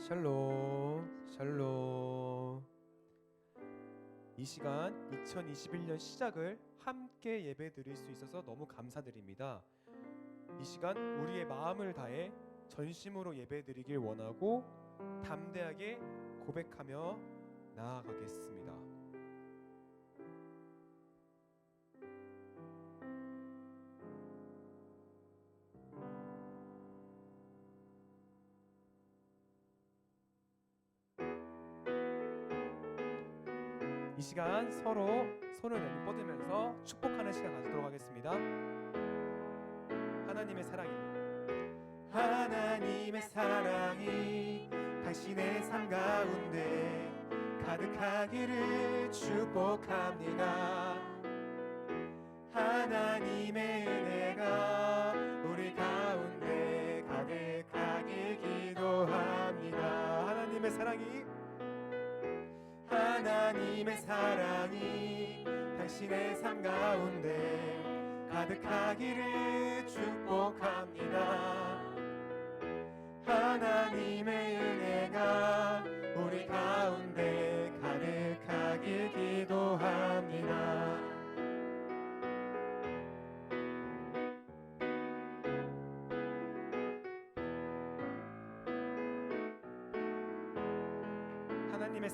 샬롬, 샬롬. 이 시간 2021년 시작을 함께 예배 드릴 수 있어서 너무 감사드립니다. 이 시간 우리의 마음을 다해 전심으로 예배 드리길 원하고 담대하게 고백하며 나아가겠습니다. 이 시간 서로 손을 내밀 뻗으면서 축복하는 시간 가지도록 하겠습니다. 하나님의 사랑이 당신의 삶 가운데 가득하기를 축복합니다. 하나님의 은혜가 우리 가운데 가득하길 기도합니다. 하나님의 사랑이 당신의 삶 가운데 가득하기를 축복합니다. 하나님의 은혜가 우리 가운데 가득하길 기도합니다. 하나님의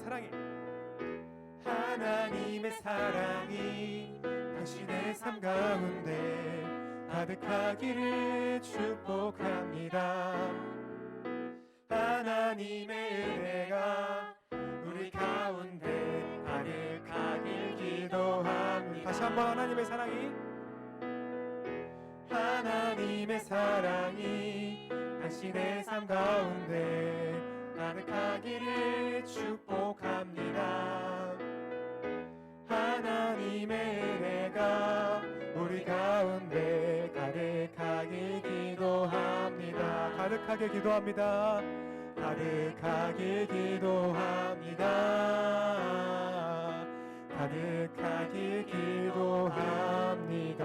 사랑이 당신의 삶 가운데 가득하기를 축복합니다. 하나님의 은혜가 우리 가운데 가득하길 기도합니다. 다시 한번 하나님의 사랑이 당신의 삶 가운데 가득하기를 축복합니다. 하나님의 은혜가 우리 가운데 가득하길 기도합니다. 가득하게 기도합니다. 가득하길 기도합니다. 가득하길 기도합니다.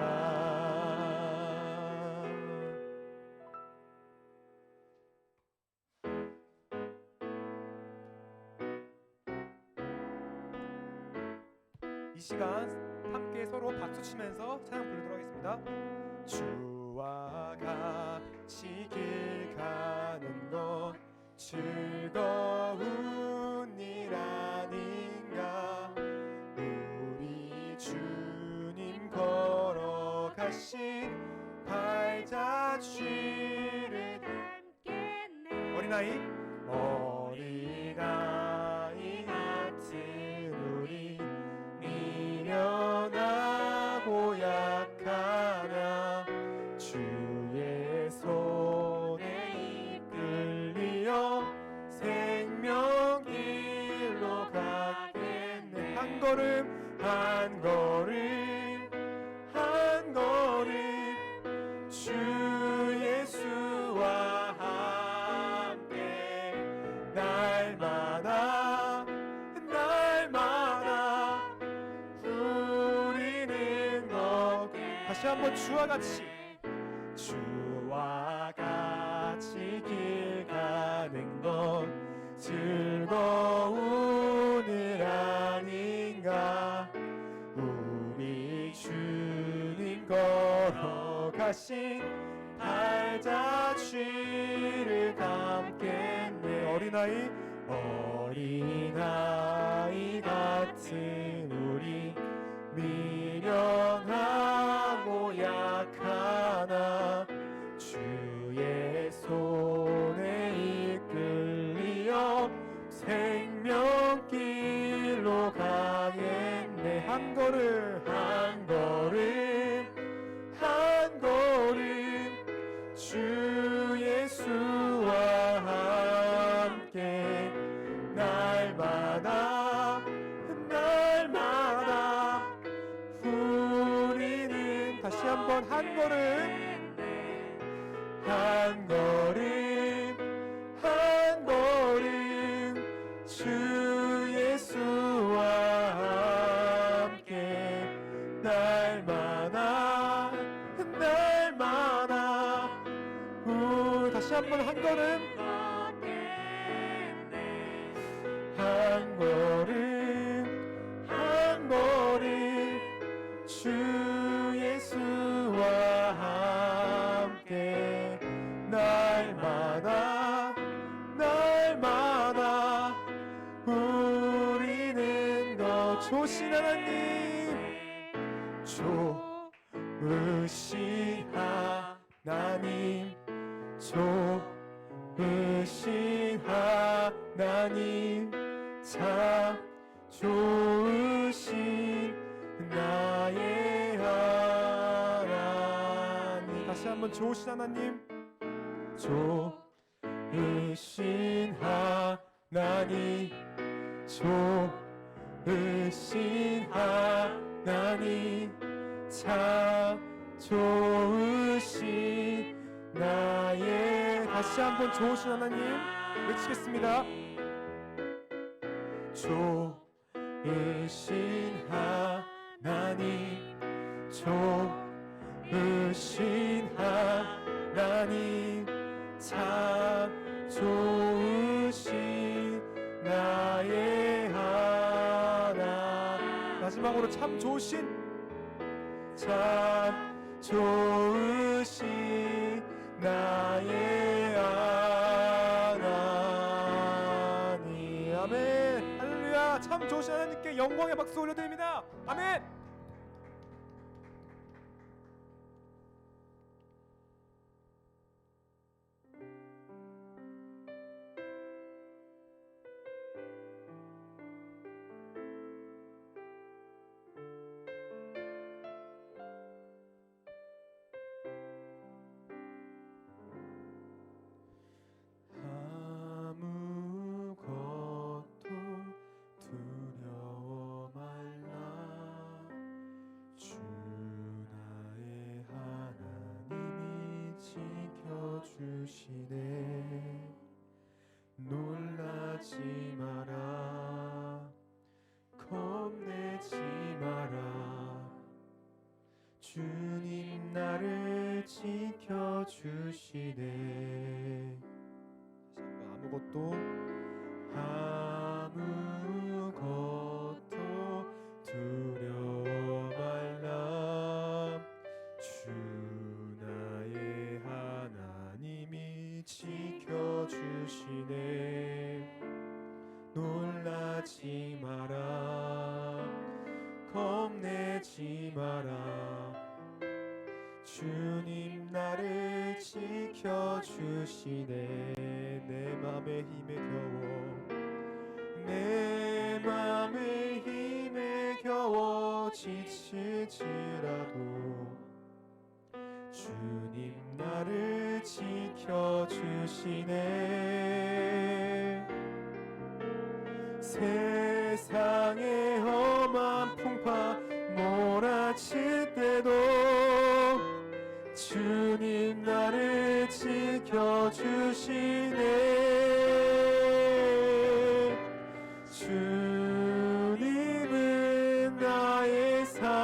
이 시간 함께 서로 박수치면서 찬양 부르도록 하겠습니다. 주와 같이 길 가는 것 즐거운 일 아닌가. 우리 주님 걸어가신 발자취를 담겠네. 어린아이 같은 우리 미련하고 약하나 주의 손에 이끌리어 생명길로 가겠네. 한 걸음 주 예수와 함께 날마다 우리는 걷게. 다시 한번 주와 같이 길 가는 것 즐거운 일 아닌가. 우리 주님 걸어가신 발자취를 담겠네. 어린아이 같은 우리 미련하고 약하나 주의 손에 이끌리어 생명길로 가겠네. 한 걸음 주 예수와 함께 날마다 우리는 다시 한번 한 걸음 주 예수와 함께 날마다 다시 한번 한 걸음 한 걸음 주 예수와 함께 날마다 우리는 더 좋으신 하나님, 좋으신 하나님, 좋으신 하나님, 참 좋으신 나의 하나님. 다시 한번 좋으신 하나님, 좋으신 하나님, 좋으신 하나님, 참 좋으신 나의. 다시 한번 좋으신 하나님 외치겠습니다. 좋으신 하나님, 좋으신 하나님, 참 좋으신 나의 하나님. 마지막으로 참 좋으신 나의 하나님. 아멘. 할렐루야. 참 좋으신 하나님께 영광의 박수 올려드립니다. 아멘. 주시네. 놀라지 마라, 겁내지 마라. 주님 나를 지켜주시네. 아무것도 두려워 말라. 주 나의 하나님이 지켜주시네. 놀라지 마라, 겁내지 마라. 주님 나를 지켜주시네. 내 맘의 힘에 겨워 지칠지라도 주님 나를 지켜주시네. 세상의 험한 풍파 몰아칠 때도 주님 나를 지켜주시네. 주님은 나의 산성,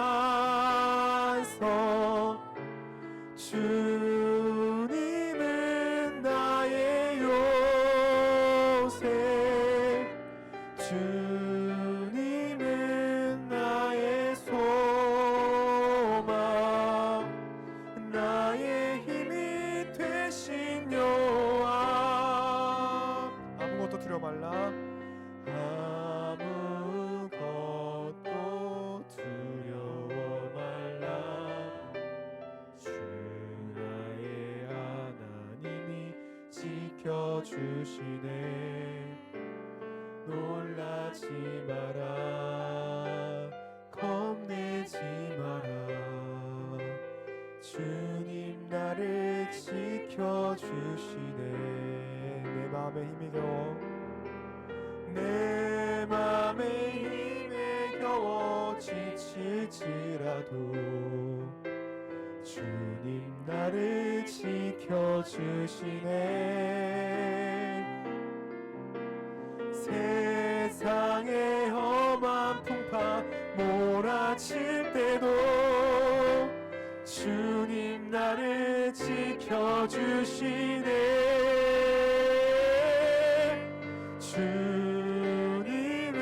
주님은 나의 요새, 주님은 나의 소망, 나의 힘이 되신 여호와. 아무것도 두려워 말라, 아무것도 두려워 말라. 주 나의 하나님이 지켜주시네. 놀라지 마라, 겁내지 마라. 주님 나를 지켜주시네. 내 맘에 힘이 겨워, 내 맘에 힘에 겨워 지칠지라도 주님 나를 지켜주시네. 세상의 험한 풍파 몰아칠 때도 주님 나를 지켜주시네. 주님은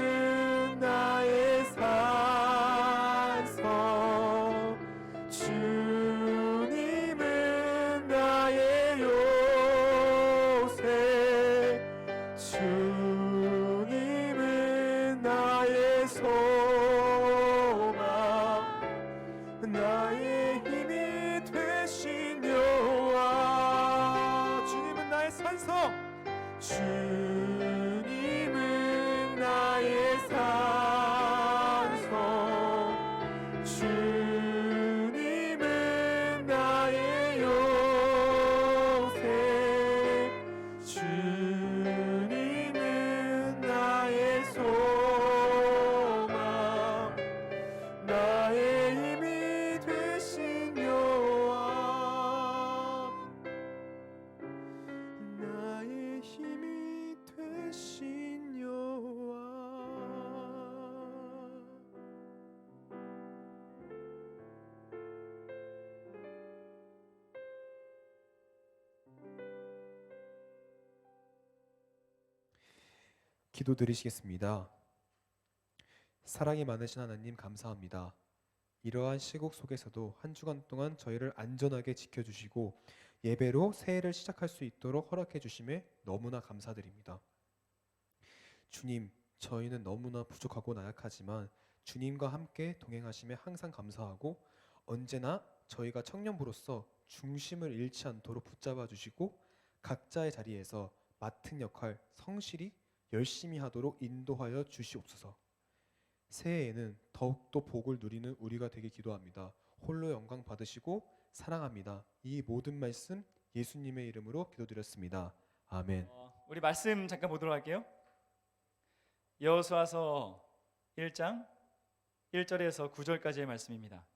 나의 힘이 되신 여호와. 주님은 나의 산성, 주님은 나의 산성, 주님은 나의 요새, 주님은 나의 소망, 나의 힘이 되신 여호와, 나의 힘이 되신 여호와. 기도 드리시겠습니다. 사랑이 많으신 하나님 감사합니다. 이러한 시국 속에서도 한 주간 동안 저희를 안전하게 지켜주시고 예배로 새해를 시작할 수 있도록 허락해 주심에 너무나 감사드립니다. 주님, 저희는 너무나 부족하고 나약하지만 주님과 함께 동행하심에 항상 감사하고 언제나 저희가 청년부로서 중심을 잃지 않도록 붙잡아 주시고 각자의 자리에서 맡은 역할 성실히 열심히 하도록 인도하여 주시옵소서. 새해에는 더욱더 복을 누리는 우리가 되길 기도합니다. 홀로 영광 받으시고 사랑합니다. 이 모든 말씀 예수님의 이름으로 기도드렸습니다. 아멘. 우리 말씀 잠깐 보도록 할게요. 여호수아서 1장 1절에서 9절까지의 말씀입니다.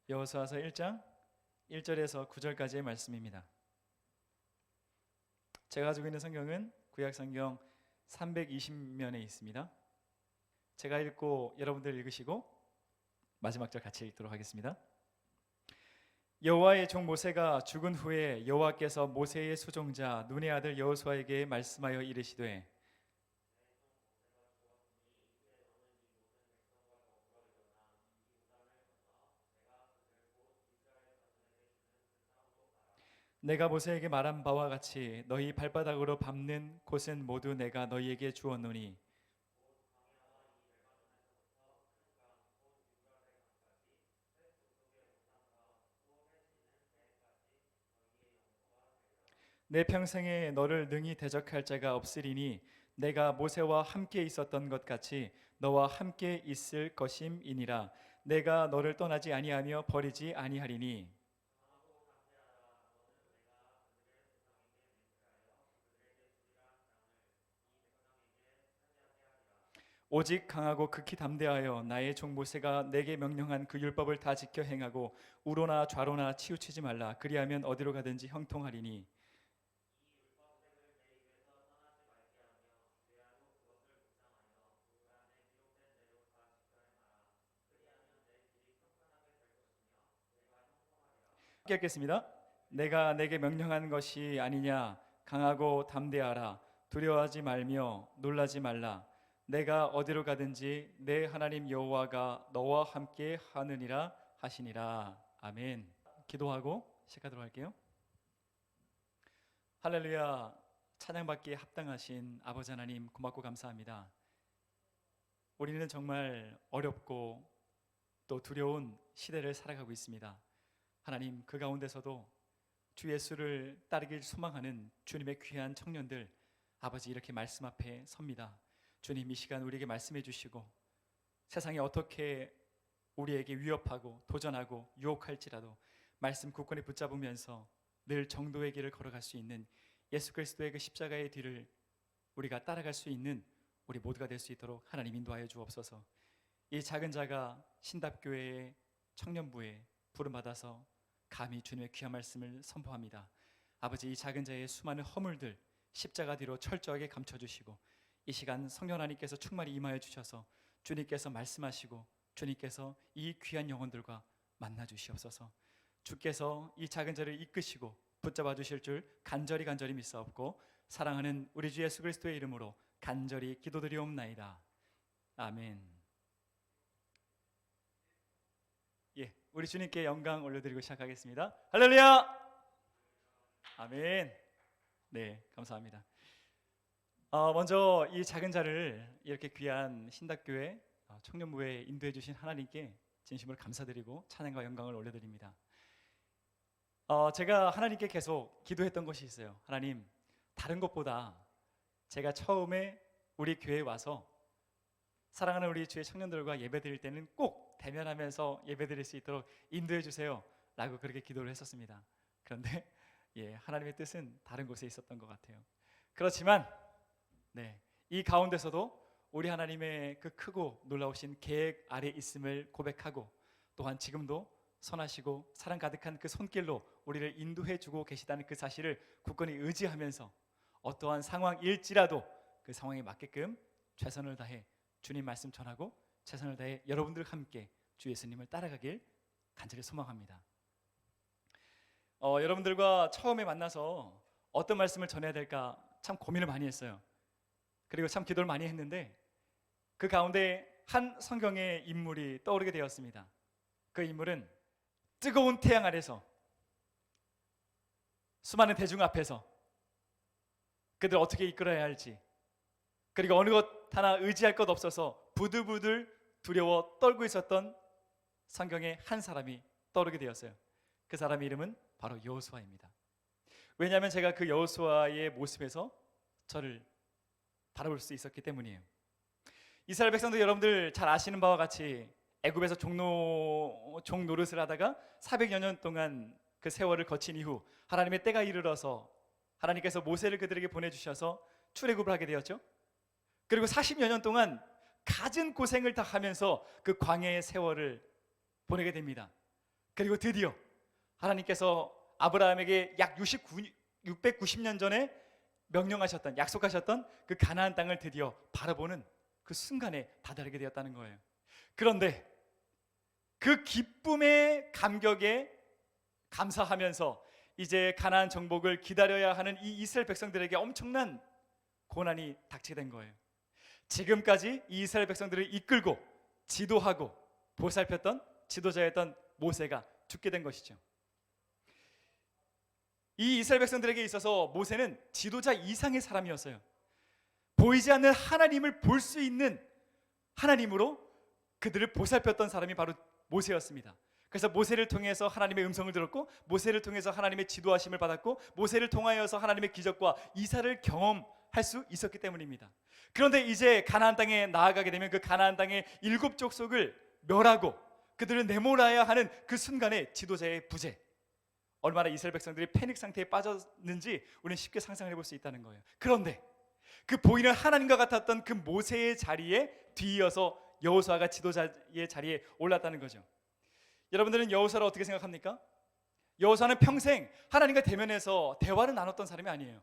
여호수아서 1장 1절에서 9절까지의 말씀입니다. 제가 가지고 있는 성경은 구약 성경 320면에 있습니다. 제가 읽고 여러분들 읽으시고 마지막 절 같이 읽도록 하겠습니다. 여호와의 종 모세가 죽은 후에 여호와께서 모세의 수종자 눈의 아들 여호수아에게 말씀하여 이르시되 내가 모세에게 말한 바와 같이 너희 발바닥으로 밟는 곳은 모두 내가 너희에게 주었노니 내 평생에 너를 능히 대적할 자가 없으리니 내가 모세와 함께 있었던 것 같이 너와 함께 있을 것임이니라. 내가 너를 떠나지 아니하며 버리지 아니하리니 오직 강하고 극히 담대하여 나의 종 모세가 내게 명령한 그 율법을 다 지켜 행하고 우로나 좌로나 치우치지 말라. 그리하면 어디로 가든지 형통하리니 함께 읽겠습니다. 내가 내게 명령한 것이 아니냐. 강하고 담대하라. 두려워하지 말며 놀라지 말라. 내가 어디로 가든지 내 하나님 여호와가 너와 함께 하느니라 하시니라. 아멘. 기도하고 시작하도록 할게요. 할렐루야. 찬양받기에 합당하신 아버지 하나님 고맙고 감사합니다. 우리는 정말 어렵고 또 두려운 시대를 살아가고 있습니다. 하나님, 그 가운데서도 주 예수를 따르길 소망하는 주님의 귀한 청년들, 아버지 이렇게 말씀 앞에 섭니다. 주님, 이 시간 우리에게 말씀해 주시고 세상이 어떻게 우리에게 위협하고 도전하고 유혹할지라도 말씀 굳건히 붙잡으면서 늘 정도의 길을 걸어갈 수 있는 예수 그리스도의 그 십자가의 뒤를 우리가 따라갈 수 있는 우리 모두가 될 수 있도록 하나님 인도하여 주옵소서. 이 작은 자가 신답교회의 청년부에 부름받아서 감히 주님의 귀한 말씀을 선포합니다. 아버지, 이 작은 자의 수많은 허물들 십자가 뒤로 철저하게 감춰주시고 이 시간 성령 하나님께서 충만히 임하여 주셔서 주님께서 말씀하시고 주님께서 이 귀한 영혼들과 만나 주시옵소서. 주께서 이 작은 자를 이끄시고 붙잡아 주실 줄 간절히 믿사옵고 사랑하는 우리 주 예수 그리스도의 이름으로 간절히 기도드리옵나이다. 아멘. 예, 우리 주님께 영광 올려드리고 시작하겠습니다. 할렐루야. 아멘. 네, 감사합니다. 먼저 이 작은 자를 이렇게 귀한 신답교회 청년부에 인도해 주신 하나님께 진심으로 감사드리고 찬양과 영광을 올려드립니다. 제가 하나님께 계속 기도했던 것이 있어요. 하나님, 다른 것보다 제가 처음에 우리 교회에 와서 사랑하는 우리 주의 청년들과 예배드릴 때는 꼭 대면하면서 예배드릴 수 있도록 인도해 주세요 라고 그렇게 기도를 했었습니다. 그런데 하나님의 뜻은 다른 곳에 있었던 것 같아요. 그렇지만 이 가운데서도 우리 하나님의 그 크고 놀라우신 계획 아래 있음을 고백하고, 또한 지금도 선하시고 사랑 가득한 그 손길로 우리를 인도해 주고 계시다는 그 사실을 굳건히 의지하면서 어떠한 상황일지라도 그 상황에 맞게끔 최선을 다해 주님 말씀 전하고 최선을 다해 여러분들과 함께 주 예수님을 따라가길 간절히 소망합니다. 여러분들과 처음에 만나서 어떤 말씀을 전해야 될까 참 고민을 많이 했어요. 그리고 참 기도를 많이 했는데 그 가운데 한 성경의 인물이 떠오르게 되었습니다. 그 인물은 뜨거운 태양 아래서 수많은 대중 앞에서 그들 어떻게 이끌어야 할지, 그리고 어느 것 하나 의지할 것 없어서 부들부들 두려워 떨고 있었던 성경의 한 사람이 떠오르게 되었어요. 그 사람의 이름은 바로 여호수아입니다. 왜냐하면 제가 그 여호수아의 모습에서 저를 바라볼 수 있었기 때문이에요. 이스라엘 백성들 여러분들 잘 아시는 바와 같이 애굽에서 종 노릇을 하다가 400여 년 동안 그 세월을 거친 이후 하나님의 때가 이르러서 하나님께서 모세를 그들에게 보내주셔서 출애굽을 하게 되었죠. 그리고 40여 년 동안 갖은 고생을 다 하면서 그 광야의 세월을 보내게 됩니다. 그리고 드디어 하나님께서 아브라함에게 약 690년 전에 명령하셨던, 약속하셨던 그 가나안 땅을 드디어 바라보는 그 순간에 다다르게 되었다는 거예요. 그런데 그 기쁨의 감격에 감사하면서 이제 가나안 정복을 기다려야 하는 이 이스라엘 백성들에게 엄청난 고난이 닥치게 된 거예요. 지금까지 이 이스라엘 백성들을 이끌고 지도하고 보살폈던 지도자였던 모세가 죽게 된 것이죠. 이 이스라엘 백성들에게 있어서 모세는 지도자 이상의 사람이었어요. 보이지 않는 하나님을 볼 수 있는 하나님으로 그들을 보살폈던 사람이 바로 모세였습니다. 그래서 모세를 통해서 하나님의 음성을 들었고, 모세를 통해서 하나님의 지도하심을 받았고, 모세를 통하여서 하나님의 기적과 이사를 경험할 수 있었기 때문입니다. 그런데 이제 가나안 땅에 나아가게 되면 그 가나안 땅의 7 족속을 멸하고 그들을 내몰아야 하는 그 순간에 지도자의 부재, 얼마나 이스라엘 백성들이 패닉 상태에 빠졌는지 우리는 쉽게 상상해 볼 수 있다는 거예요. 그런데 그 보이는 하나님과 같았던 그 모세의 자리에 뒤이어서 여호수아가 지도자의 자리에 올랐다는 거죠. 여러분들은 여호수아를 어떻게 생각합니까? 여호수아는 평생 하나님과 대면해서 대화를 나눴던 사람이 아니에요.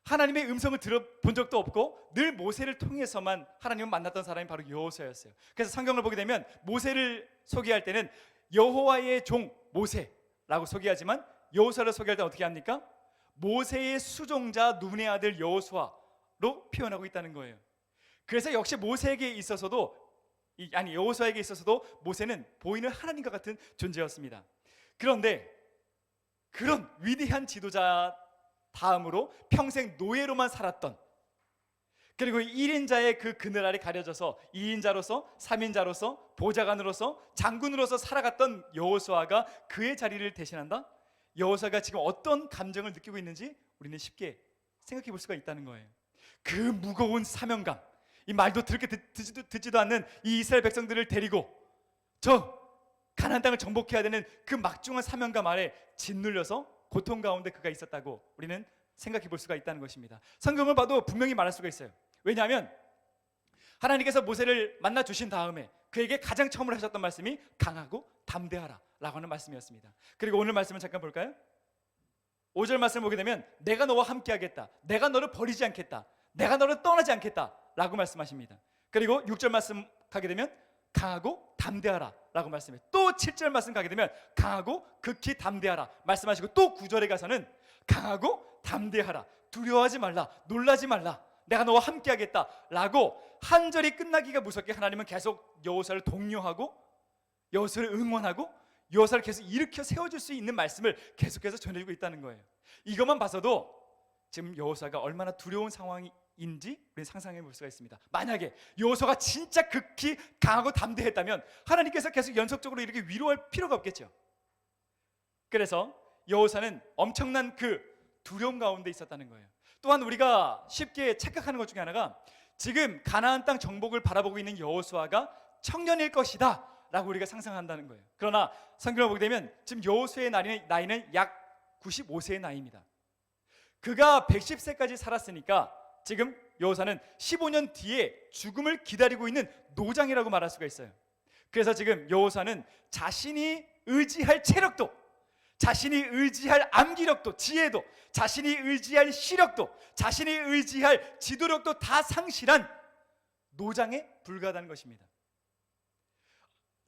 하나님의 음성을 들어본 적도 없고 늘 모세를 통해서만 하나님을 만났던 사람이 바로 여호수아였어요. 그래서 성경을 보게 되면 모세를 소개할 때는 여호와의 종 모세라고 소개하지만 여호수아를 소개할 때 어떻게 합니까? 모세의 수종자 눈의 아들 여호수아로 표현하고 있다는 거예요. 그래서 역시 모세에게 있어서도 여호수아에게 있어서도 모세는 보이는 하나님과 같은 존재였습니다. 그런데 그런 위대한 지도자 다음으로 평생 노예로만 살았던, 그리고 1인자의 그 그늘 아래 가려져서 2인자로서 3인자로서 보좌관으로서 장군으로서 살아갔던 여호수아가 그의 자리를 대신한다? 여호수아가 지금 어떤 감정을 느끼고 있는지 우리는 쉽게 생각해 볼 수가 있다는 거예요. 그 무거운 사명감, 이 말도 들게 듣지도 않는 이 이스라엘 백성들을 데리고 저 가나안 땅을 정복해야 되는 그 막중한 사명감 아래 짓눌려서 고통 가운데 그가 있었다고 우리는 생각해 볼 수가 있다는 것입니다. 성경을 봐도 분명히 말할 수가 있어요. 왜냐하면 하나님께서 모세를 만나 주신 다음에 그에게 가장 처음으로 하셨던 말씀이 강하고 담대하라 라고 하는 말씀이었습니다. 그리고 오늘 말씀을 잠깐 볼까요? 5절 말씀을 보게 되면 내가 너와 함께 하겠다, 내가 너를 버리지 않겠다, 내가 너를 떠나지 않겠다 라고 말씀하십니다. 그리고 6절 말씀 가게 되면 강하고 담대하라 라고 말씀해요. 또 7절 말씀 가게 되면 강하고 극히 담대하라 말씀하시고, 또 9절에 가서는 강하고 담대하라, 두려워하지 말라, 놀라지 말라, 내가 너와 함께 하겠다 라고 한 절이 끝나기가 무섭게 하나님은 계속 여호수아를 독려하고 여호수아를 응원하고 여호수아를 계속 일으켜 세워줄 수 있는 말씀을 계속해서 전해주고 있다는 거예요. 이것만 봐서도 지금 여호수아가 얼마나 두려운 상황이 인지 우리는 상상해 볼 수가 있습니다. 만약에 여호수아가 진짜 극히 강하고 담대했다면 하나님께서 계속 연속적으로 이렇게 위로할 필요가 없겠죠. 그래서 여호수아는 엄청난 그 두려움 가운데 있었다는 거예요. 또한 우리가 쉽게 착각하는 것 중에 하나가 지금 가나안 땅 정복을 바라보고 있는 여호수아가 청년일 것이다 라고 우리가 상상한다는 거예요. 그러나 성경을 보게 되면 지금 여호수아의 나이는 약 95세의 나이입니다. 그가 110세까지 살았으니까 지금 여호수아는 15년 뒤에 죽음을 기다리고 있는 노장이라고 말할 수가 있어요. 그래서 지금 여호수아는 자신이 의지할 체력도, 자신이 의지할 암기력도, 지혜도, 자신이 의지할 시력도, 자신이 의지할 지도력도 다 상실한 노장에 불과하다는 것입니다.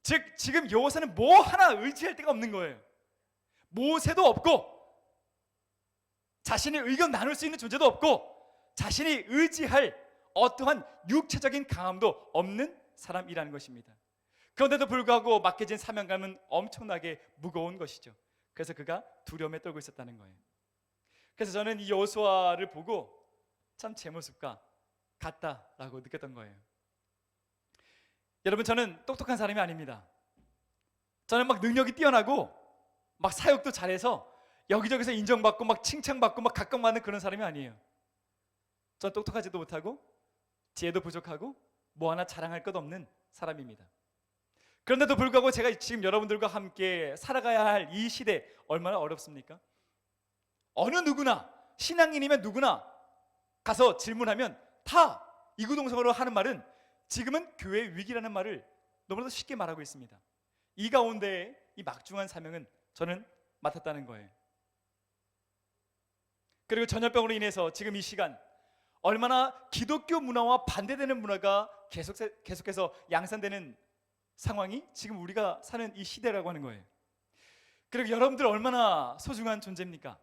즉 지금 여호수아는 뭐 하나 의지할 데가 없는 거예요. 모세도 없고 자신의 의견 나눌 수 있는 존재도 없고 자신이 의지할 어떠한 육체적인 강함도 없는 사람이라는 것입니다. 그런데도 불구하고 맡겨진 사명감은 엄청나게 무거운 것이죠. 그래서 그가 두려움에 떨고 있었다는 거예요. 그래서 저는 이 여호수아를 보고 참 제 모습과 같다라고 느꼈던 거예요. 여러분, 저는 똑똑한 사람이 아닙니다. 저는 막 능력이 뛰어나고 막 사역도 잘해서 여기저기서 인정받고 막 칭찬받고 막 각광받는 그런 사람이 아니에요. 전 똑똑하지도 못하고 지혜도 부족하고 뭐 하나 자랑할 것 없는 사람입니다. 그런데도 불구하고 제가 지금 여러분들과 함께 살아가야 할 이 시대 얼마나 어렵습니까? 어느 누구나 신앙인이면 누구나 가서 질문하면 다 이구동성으로 하는 말은 지금은 교회 위기라는 말을 너무나도 쉽게 말하고 있습니다. 이 가운데 이 막중한 사명은 저는 맡았다는 거예요. 그리고 전염병으로 인해서 지금 이 시간 얼마나 기독교 문화와 반대되는 문화가 계속해서 양산되는 상황이 지금 우리가 사는 이 시대라고 하는 거예요. 그리고 여러분들 얼마나 소중한 존재입니까?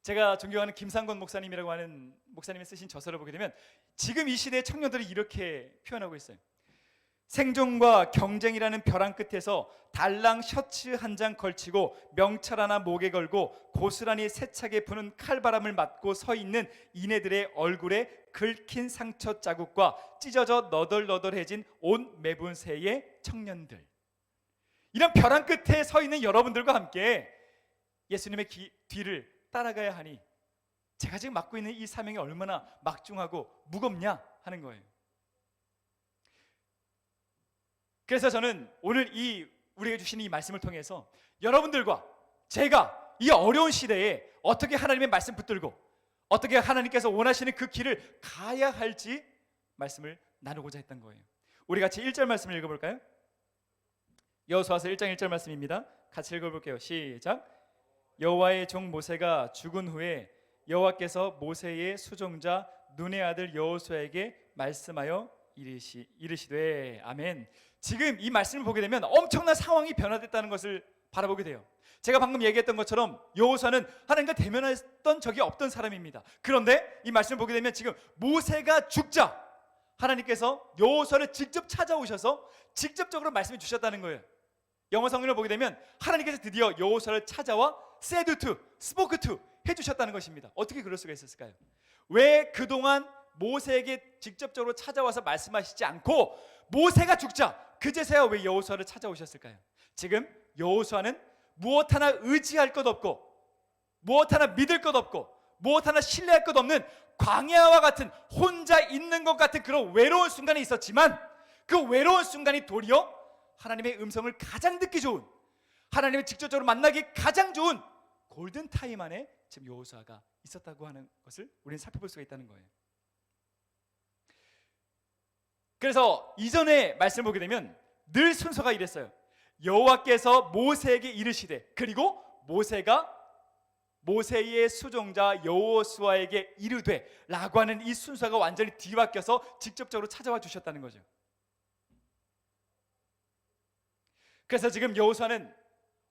제가 존경하는 김상권 목사님이라고 하는 목사님이 쓰신 저서를 보게 되면 지금 이 시대의 청년들이 이렇게 표현하고 있어요. 생존과 경쟁이라는 벼랑 끝에서 달랑 셔츠 한 장 걸치고 명찰 하나 목에 걸고 고스란히 세차게 부는 칼바람을 맞고 서 있는 이네들의 얼굴에 긁힌 상처 자국과 찢어져 너덜너덜해진 옷 매분 새의 청년들, 이런 벼랑 끝에 서 있는 여러분들과 함께 예수님의 뒤를 따라가야 하니 제가 지금 맡고 있는 이 사명이 얼마나 막중하고 무겁냐 하는 거예요. 그래서 저는 오늘 우리에게 주신 이 말씀을 통해서 여러분들과 제가 이 어려운 시대에 어떻게 하나님의 말씀 붙들고 어떻게 하나님께서 원하시는 그 길을 가야 할지 말씀을 나누고자 했던 거예요. 우리 같이 1절 말씀을 읽어볼까요? 여호수아서 1장 1절 말씀입니다. 같이 읽어볼게요. 시작. 여호와의 종 모세가 죽은 후에 여호와께서 모세의 수종자 눈의 아들 여호수아에게 말씀하여 이르시되. 아멘. 지금 이 말씀을 보게 되면 엄청난 상황이 변화됐다는 것을 바라보게 돼요. 제가 방금 얘기했던 것처럼 여호수아는 하나님과 대면했던 적이 없던 사람입니다. 그런데 이 말씀을 보게 되면 지금 모세가 죽자 하나님께서 여호수아를 직접 찾아오셔서 직접적으로 말씀해 주셨다는 거예요. 영어 성경을 보게 되면 하나님께서 드디어 여호수아를 찾아와 said to, spoke to 해주셨다는 것입니다. 어떻게 그럴 수가 있었을까요? 왜 그동안 모세에게 직접적으로 찾아와서 말씀하시지 않고 모세가 죽자 그제서야 왜 여호수아를 찾아오셨을까요? 지금 여호수아는 무엇 하나 의지할 것 없고 무엇 하나 믿을 것 없고 무엇 하나 신뢰할 것 없는 광야와 같은 혼자 있는 것 같은 그런 외로운 순간이 있었지만 그 외로운 순간이 도리어 하나님의 음성을 가장 듣기 좋은, 하나님을 직접적으로 만나기 가장 좋은 골든타임 안에 지금 여호수아가 있었다고 하는 것을 우리는 살펴볼 수가 있다는 거예요. 그래서 이전의 말씀을 보게 되면 늘 순서가 이랬어요. 여호와께서 모세에게 이르시되, 그리고 모세가 모세의 수종자 여호수아에게 이르되 라고 하는 이 순서가 완전히 뒤바뀌어서 직접적으로 찾아와 주셨다는 거죠. 그래서 지금 여호수아는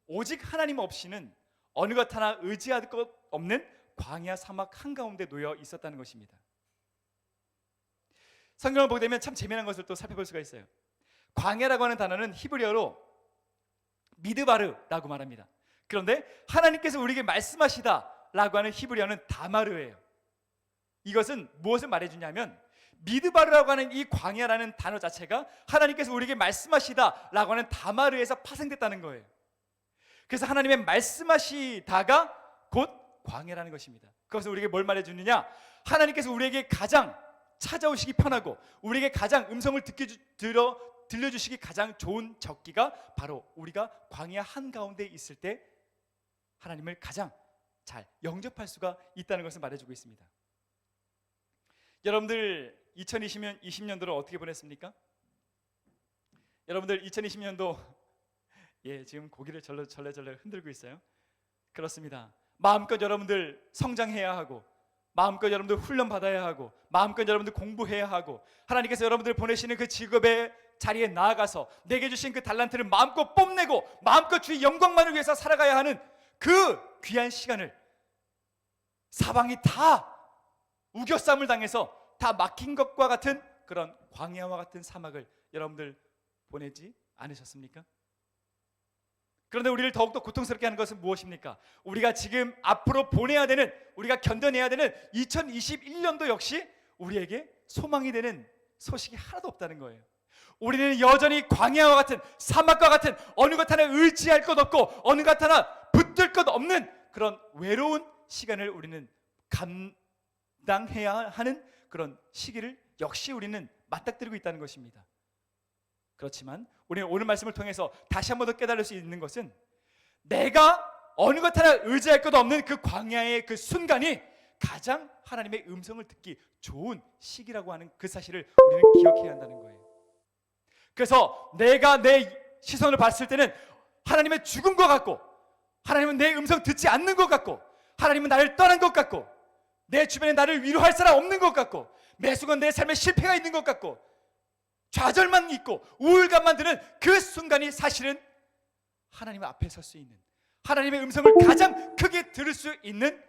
오직 하나님 없이는 어느 것 하나 의지할 것 없는 광야 사막 한가운데 놓여 있었다는 것입니다. 성경을 보게 되면 참 재미난 것을 또 살펴볼 수가 있어요. 광야라고 하는 단어는 히브리어로 미드바르라고 말합니다. 그런데 하나님께서 우리에게 말씀하시다라고 하는 히브리어는 다마르예요. 이것은 무엇을 말해주냐면 미드바르라고 하는 이 광야라는 단어 자체가 하나님께서 우리에게 말씀하시다라고 하는 다마르에서 파생됐다는 거예요. 그래서 하나님의 말씀하시다가 곧 광야라는 것입니다. 그것은 우리에게 뭘 말해주느냐, 하나님께서 우리에게 가장 찾아오시기 편하고 우리에게 가장 음성을 들려주시기 가장 좋은 적기가 바로 우리가 광야 한가운데 있을 때 하나님을 가장 잘 영접할 수가 있다는 것을 말해주고 있습니다. 여러분들 2020년도를 어떻게 보냈습니까? 여러분들 2020년도 지금 고개를 절레절레 흔들고 있어요. 그렇습니다. 마음껏 여러분들 성장해야 하고, 마음껏 여러분들 훈련 받아야 하고, 마음껏 여러분들 공부해야 하고, 하나님께서 여러분들 보내시는 그 직업의 자리에 나아가서 내게 주신 그 달란트를 마음껏 뽐내고 마음껏 주의 영광만을 위해서 살아가야 하는 그 귀한 시간을 사방이 다 우겨쌈을 당해서 다 막힌 것과 같은 그런 광야와 같은 사막을 여러분들 보내지 않으셨습니까? 그런데 우리를 더욱더 고통스럽게 하는 것은 무엇입니까? 우리가 지금 앞으로 보내야 되는, 우리가 견뎌내야 되는 2021년도 역시 우리에게 소망이 되는 소식이 하나도 없다는 거예요. 우리는 여전히 광야와 같은, 사막과 같은, 어느 것 하나 의지할 것 없고 어느 것 하나 붙들 것 없는 그런 외로운 시간을 우리는 감당해야 하는 그런 시기를 역시 우리는 맞닥뜨리고 있다는 것입니다. 그렇지만 우리는 오늘 말씀을 통해서 다시 한 번 더 깨달을 수 있는 것은, 내가 어느 것 하나 의지할 것 없는 그 광야의 그 순간이 가장 하나님의 음성을 듣기 좋은 시기라고 하는 그 사실을 우리는 기억해야 한다는 거예요. 그래서 내가 내 시선을 봤을 때는 하나님의 죽은 것 같고, 하나님은 내 음성 듣지 않는 것 같고, 하나님은 나를 떠난 것 같고, 내 주변에 나를 위로할 사람 없는 것 같고, 매 순간 내 삶에 실패가 있는 것 같고, 좌절만 있고 우울감만 드는 그 순간이 사실은 하나님 앞에 설 수 있는, 하나님의 음성을 가장 크게 들을 수 있는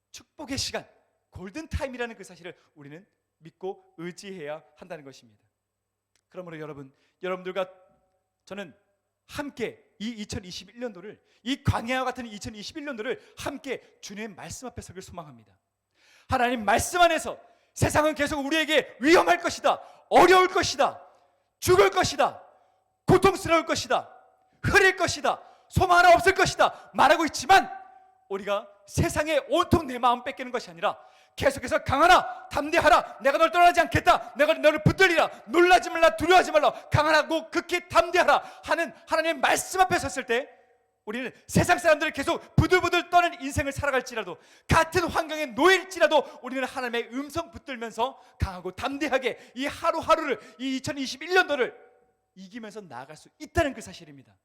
축복의 시간, 골든타임이라는 그 사실을 우리는 믿고 의지해야 한다는 것입니다. 그러므로 여러분들과 저는 함께 이 2021년도를, 이 광야와 같은 2021년도를 함께 주님의 말씀 앞에 서길 소망합니다. 하나님 말씀 안에서 세상은 계속 우리에게 위험할 것이다, 어려울 것이다, 죽을 것이다, 고통스러울 것이다, 흐릴 것이다, 소망 하나 없을 것이다 말하고 있지만, 우리가 세상에 온통 내 마음 뺏기는 것이 아니라 계속해서 강하라, 담대하라, 내가 널 떠나지 않겠다, 내가 너를 붙들리라, 놀라지 말라, 두려워하지 말라, 강하고 극히 담대하라 하는 하나님의 말씀 앞에 섰을 때 우리는 세상 사람들을 계속 부들부들 떠는 인생을 살아갈지라도, 같은 환경에 놓일지라도 우리는 하나님의 음성 붙들면서 강하고 담대하게 이 하루하루를, 이 2021년도를 이기면서 나아갈 수 있다는 그 사실입니다.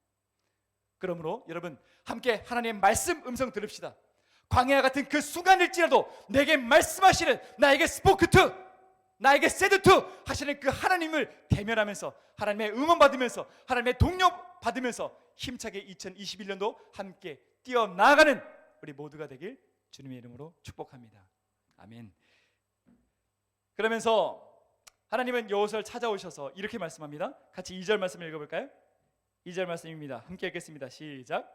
그러므로 여러분 함께 하나님의 말씀 음성 들읍시다. 광야 같은 그 순간일지라도 내게 말씀하시는, 나에게 스포크2, 나에게 세드2 하시는 그 하나님을 대면하면서, 하나님의 응원 받으면서, 하나님의 동료 받으면서 힘차게 2021년도 함께 뛰어나가는 우리 모두가 되길 주님의 이름으로 축복합니다. 아멘. 그러면서 하나님은 여호수아를 찾아오셔서 이렇게 말씀합니다. 같이 2절 말씀을 읽어볼까요? 2절 말씀입니다. 함께 읽겠습니다. 시작.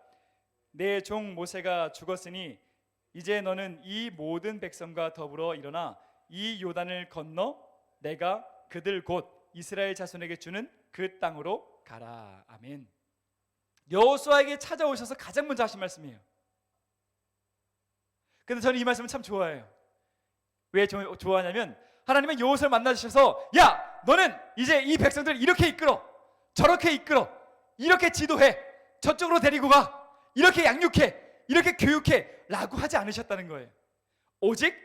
내 종 모세가 죽었으니 이제 너는 이 모든 백성과 더불어 일어나 이 요단을 건너 내가 그들 곧 이스라엘 자손에게 주는 그 땅으로 가라. 아멘. 여호수아에게 찾아오셔서 가장 먼저 하신 말씀이에요. 근데 저는 이 말씀을 참 좋아해요. 왜 좋아하냐면, 하나님은 여호수아를 만나주셔서, 야, 너는 이제 이 백성들을 이렇게 이끌어, 저렇게 이끌어, 이렇게 지도해, 저쪽으로 데리고 가, 이렇게 양육해, 이렇게 교육해 라고 하지 않으셨다는 거예요. 오직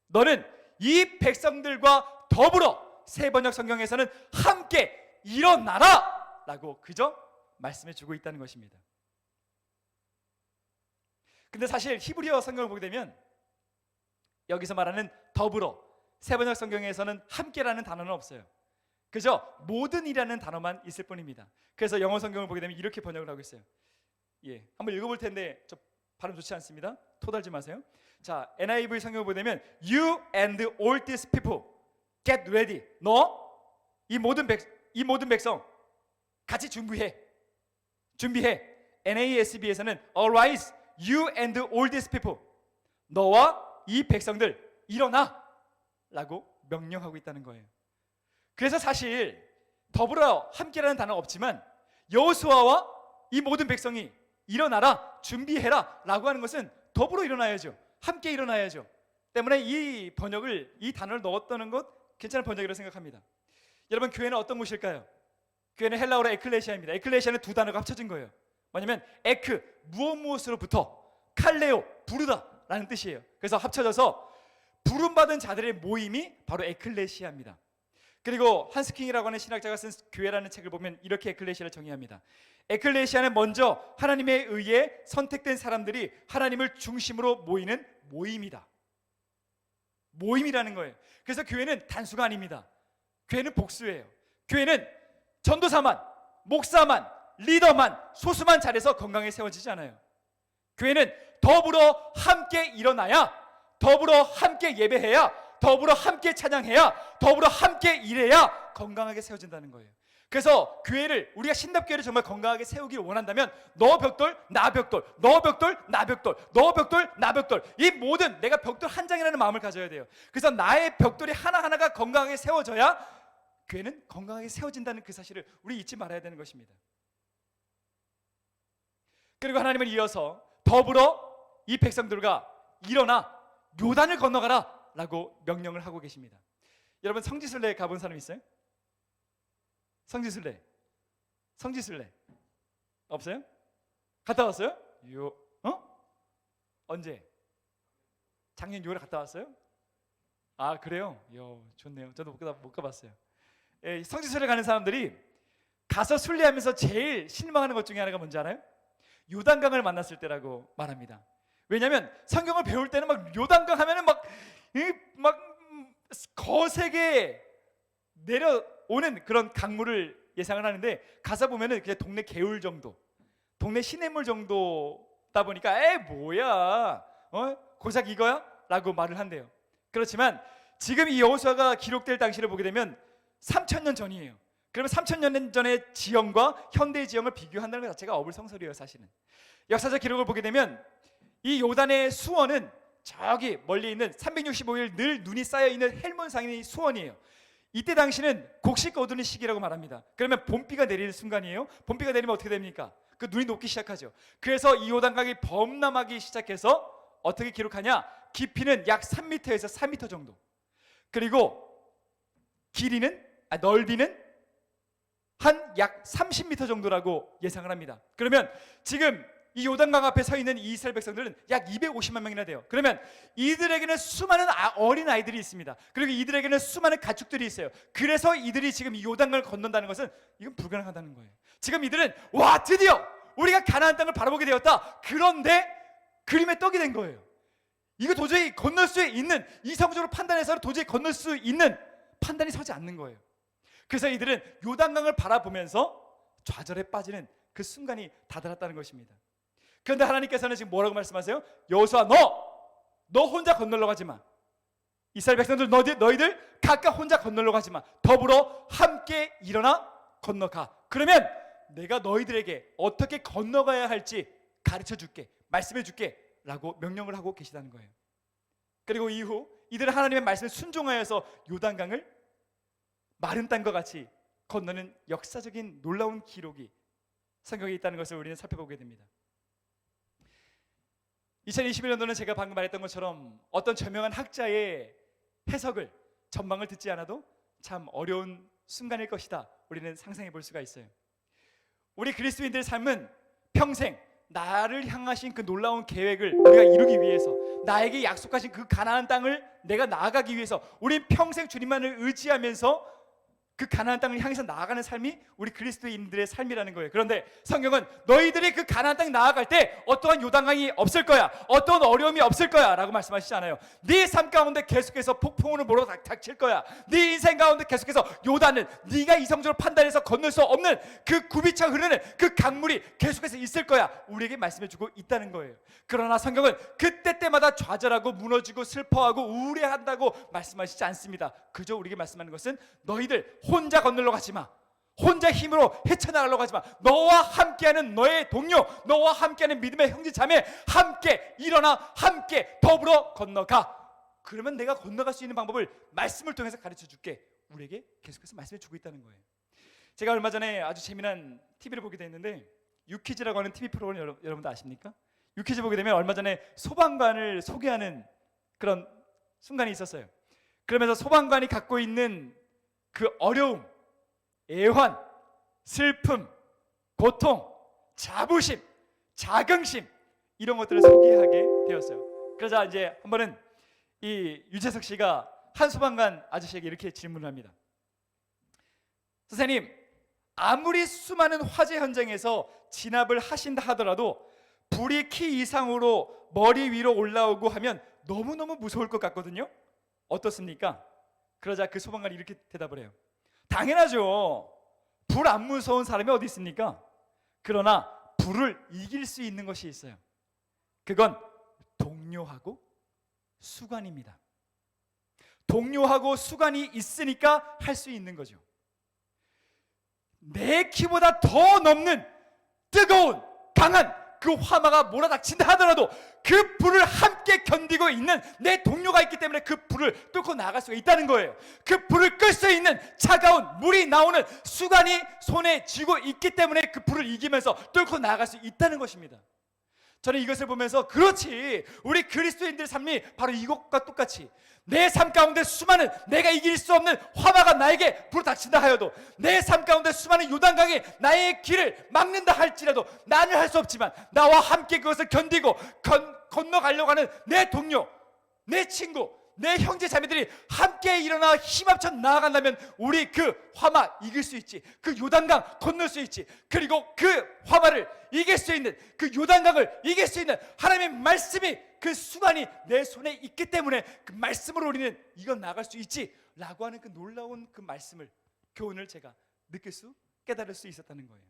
너는 이 백성들과 더불어, 새 번역 성경에서는 함께 일어나라 라고 그저 말씀해 주고 있다는 것입니다. 근데 사실 히브리어 성경을 보게 되면 여기서 말하는 더불어, 새 번역 성경에서는 함께라는 단어는 없어요. 그저 모든이라는 단어만 있을 뿐입니다. 그래서 영어 성경을 보게 되면 이렇게 번역을 하고 있어요. 한번 읽어볼 텐데 저 발음 좋지 않습니다. 토달지 마세요. 자, NIV 성경을 보게 되면 You and all these people get ready. 너 이 모든 백성 같이 준비해. NASB에서는 Arise, you and all these people. 너와 이 백성들 일어나. 라고 명령하고 있다는 거예요. 그래서 사실 더불어 함께라는 단어가 없지만 여호수아와 이 모든 백성이 일어나라, 준비해라 라고 하는 것은 더불어 일어나야죠. 함께 일어나야죠. 때문에 이 번역을, 이 단어를 넣었다는 것 괜찮은 번역이라고 생각합니다. 여러분, 교회는 어떤 곳일까요? 교회는 헬라어로 에클레시아입니다. 에클레시아는 두 단어가 합쳐진 거예요. 뭐냐면 에크, 무엇으로부터, 칼레오, 부르다 라는 뜻이에요. 그래서 합쳐져서 부름받은 자들의 모임이 바로 에클레시아입니다. 그리고 한스킹이라고 하는 신학자가 쓴 교회라는 책을 보면 이렇게 에클레시아를 정의합니다. 에클레시아는 먼저 하나님에 의해 선택된 사람들이 하나님을 중심으로 모이는 모임이다. 모임이라는 거예요. 그래서 교회는 단수가 아닙니다. 교회는 복수예요. 교회는 전도사만, 목사만, 리더만, 소수만 잘해서 건강에 세워지지 않아요. 교회는 더불어 함께 일어나야, 더불어 함께 예배해야, 더불어 함께 찬양해야, 더불어 함께 일해야 건강하게 세워진다는 거예요. 그래서 교회를, 우리가 신답교회를 정말 건강하게 세우기를 원한다면 너 벽돌, 나 벽돌, 너 벽돌, 나 벽돌, 너 벽돌, 나 벽돌, 이 모든 내가 벽돌 한 장이라는 마음을 가져야 돼요. 그래서 나의 벽돌이 하나하나가 건강하게 세워져야 교회는 건강하게 세워진다는 그 사실을 우리 잊지 말아야 되는 것입니다. 그리고 하나님은 이어서 더불어 이 백성들과 일어나 요단을 건너가라 라고 명령을 하고 계십니다. 여러분, 성지순례 가본 사람 있어요? 성지순례 없어요? 갔다 왔어요? 언제? 작년 6월에 갔다 왔어요? 아, 그래요? 좋네요. 저도 못 가봤어요. 성지순례 가는 사람들이 가서 순례하면서 제일 실망하는 것 중에 하나가 뭔지 알아요? 요단강을 만났을 때라고 말합니다. 왜냐하면 성경을 배울 때는 막 요단강 하면은 막 거세게 내려오는 그런 강물을 예상을 하는데 가서 보면은 그냥 동네 개울 정도, 동네 시냇물 정도다 보니까 뭐야, 고작 이거야? 라고 말을 한대요. 그렇지만 지금 이 여호수아가 기록될 당시를 보게 되면 3000년 전이에요. 그러면 3000년 전의 지형과 현대의 지형을 비교한다는 것 자체가 어불성설이에요. 사실은 역사적 기록을 보게 되면 이 요단의 수원은 저기 멀리 있는 365일 늘 눈이 쌓여있는 헬몬산이 수원이에요. 이때 당시는 곡식 거두는 시기라고 말합니다. 그러면 봄비가 내리는 순간이에요. 봄비가 내리면 어떻게 됩니까? 그 눈이 녹기 시작하죠. 그래서 이 요단강이 범람하기 시작해서 어떻게 기록하냐? 깊이는 약 3m에서 4m 정도, 그리고 넓이는 한 약 30m 정도라고 예상을 합니다. 그러면 지금 이 요단강 앞에 서 있는 이스라엘 백성들은 약 250만 명이나 돼요. 그러면 이들에게는 수많은 어린 아이들이 있습니다. 그리고 이들에게는 수많은 가축들이 있어요. 그래서 이들이 지금 이 요단강을 건넌다는 것은 이건 불가능하다는 거예요. 지금 이들은 와, 드디어 우리가 가나안 땅을 바라보게 되었다. 그런데 그림의 떡이 된 거예요. 이거 도저히 건널 수 있는, 이성적으로 판단해서 도저히 건널 수 있는 판단이 서지 않는 거예요. 그래서 이들은 요단강을 바라보면서 좌절에 빠지는 그 순간이 다다랐다는 것입니다. 그런데 하나님께서는 지금 뭐라고 말씀하세요? 여호수아, 너 혼자 건널러 가지 마. 이스라엘 백성들, 너희들 각각 혼자 건널러 가지 마. 더불어 함께 일어나 건너가. 그러면 내가 너희들에게 어떻게 건너가야 할지 가르쳐 줄게, 말씀해 줄게 라고 명령을 하고 계시다는 거예요. 그리고 이후 이들은 하나님의 말씀에 순종하여서 요단강을 마른 땅과 같이 건너는 역사적인 놀라운 기록이 성경에 있다는 것을 우리는 살펴보게 됩니다. 2021년도는 제가 방금 말했던 것처럼 어떤 저명한 학자의 해석을, 전망을 듣지 않아도 참 어려운 순간일 것이다, 우리는 상상해 볼 수가 있어요. 우리 그리스도인들의 삶은 평생 나를 향하신 그 놀라운 계획을 우리가 이루기 위해서, 나에게 약속하신 그 가나안 땅을 내가 나아가기 위해서 우린 평생 주님만을 의지하면서 그 가나안 땅을 향해서 나아가는 삶이 우리 그리스도인들의 삶이라는 거예요. 그런데 성경은 너희들이 그 가나안 땅 나아갈 때 어떠한 요단강이 없을 거야, 어떠한 어려움이 없을 거야 라고 말씀하시지 않아요. 네 삶 가운데 계속해서 폭풍으로 몰아닥칠 거야. 네 인생 가운데 계속해서 요단은 네가 이성적으로 판단해서 건널 수 없는 그 굽이쳐 흐르는 그 강물이 계속해서 있을 거야, 우리에게 말씀해주고 있다는 거예요. 그러나 성경은 그때때마다 좌절하고 무너지고 슬퍼하고 우울해한다고 말씀하시지 않습니다. 그저 우리에게 말씀하는 것은 너희들 혼자 건널러 가지 마, 혼자 힘으로 헤쳐나가려고 하지 마. 너와 함께하는 너의 동료, 너와 함께하는 믿음의 형제 자매, 함께 일어나 함께 더불어 건너가. 그러면 내가 건너갈 수 있는 방법을 말씀을 통해서 가르쳐 줄게. 우리에게 계속해서 말씀해 주고 있다는 거예요. 제가 얼마 전에 아주 재미난 TV를 보게 됐는데, 유퀴즈라고 하는 TV 프로그램 여러분도 아십니까? 유퀴즈 보게 되면 얼마 전에 소방관을 소개하는 그런 순간이 있었어요. 그러면서 소방관이 갖고 있는 그 어려움, 애환, 슬픔, 고통, 자부심, 자긍심, 이런 것들을 소개하게 되었어요. 그러자 이제 한 번은 이 유재석 씨가 한 소방관 아저씨에게 이렇게 질문을 합니다. 선생님, 아무리 수많은 화재 현장에서 진압을 하신다 하더라도 불이 키 이상으로 머리 위로 올라오고 하면 너무너무 무서울 것 같거든요. 어떻습니까? 그러자 그 소방관이 이렇게 대답을 해요. 당연하죠. 불 안 무서운 사람이 어디 있습니까? 그러나 불을 이길 수 있는 것이 있어요. 그건 동료하고 수관입니다. 동료하고 수관이 있으니까 할 수 있는 거죠. 내 키보다 더 넘는 뜨거운 강한 그 화마가 몰아닥친다 하더라도 그 불을 함께 견디고 있는 내 동료가 있기 때문에 그 불을 뚫고 나갈 수가 있다는 거예요. 그 불을 끌 수 있는 차가운 물이 나오는 수관이 손에 쥐고 있기 때문에 그 불을 이기면서 뚫고 나갈 수 있다는 것입니다. 저는 이것을 보면서 그렇지, 우리 그리스도인들의 삶이 바로 이것과 똑같이 내 삶 가운데 수많은 내가 이길 수 없는 화마가 나에게 불어닥친다 하여도, 내 삶 가운데 수많은 요단강이 나의 길을 막는다 할지라도 나는 할 수 없지만 나와 함께 그것을 견디고 건너가려고 하는 내 동료, 내 친구, 내 형제 자매들이 함께 일어나 힘합쳐 나아간다면 우리 그 화마 이길 수 있지. 그 요단강 건널 수 있지. 그리고 그 화마를 이길 수 있는, 그 요단강을 이길 수 있는 하나님의 말씀이, 그 수관이 내 손에 있기 때문에 그 말씀으로 우리는 이거 나갈 수 있지 라고 하는 그 놀라운 그 말씀을, 교훈을 제가 깨달을 수 있었다는 거예요.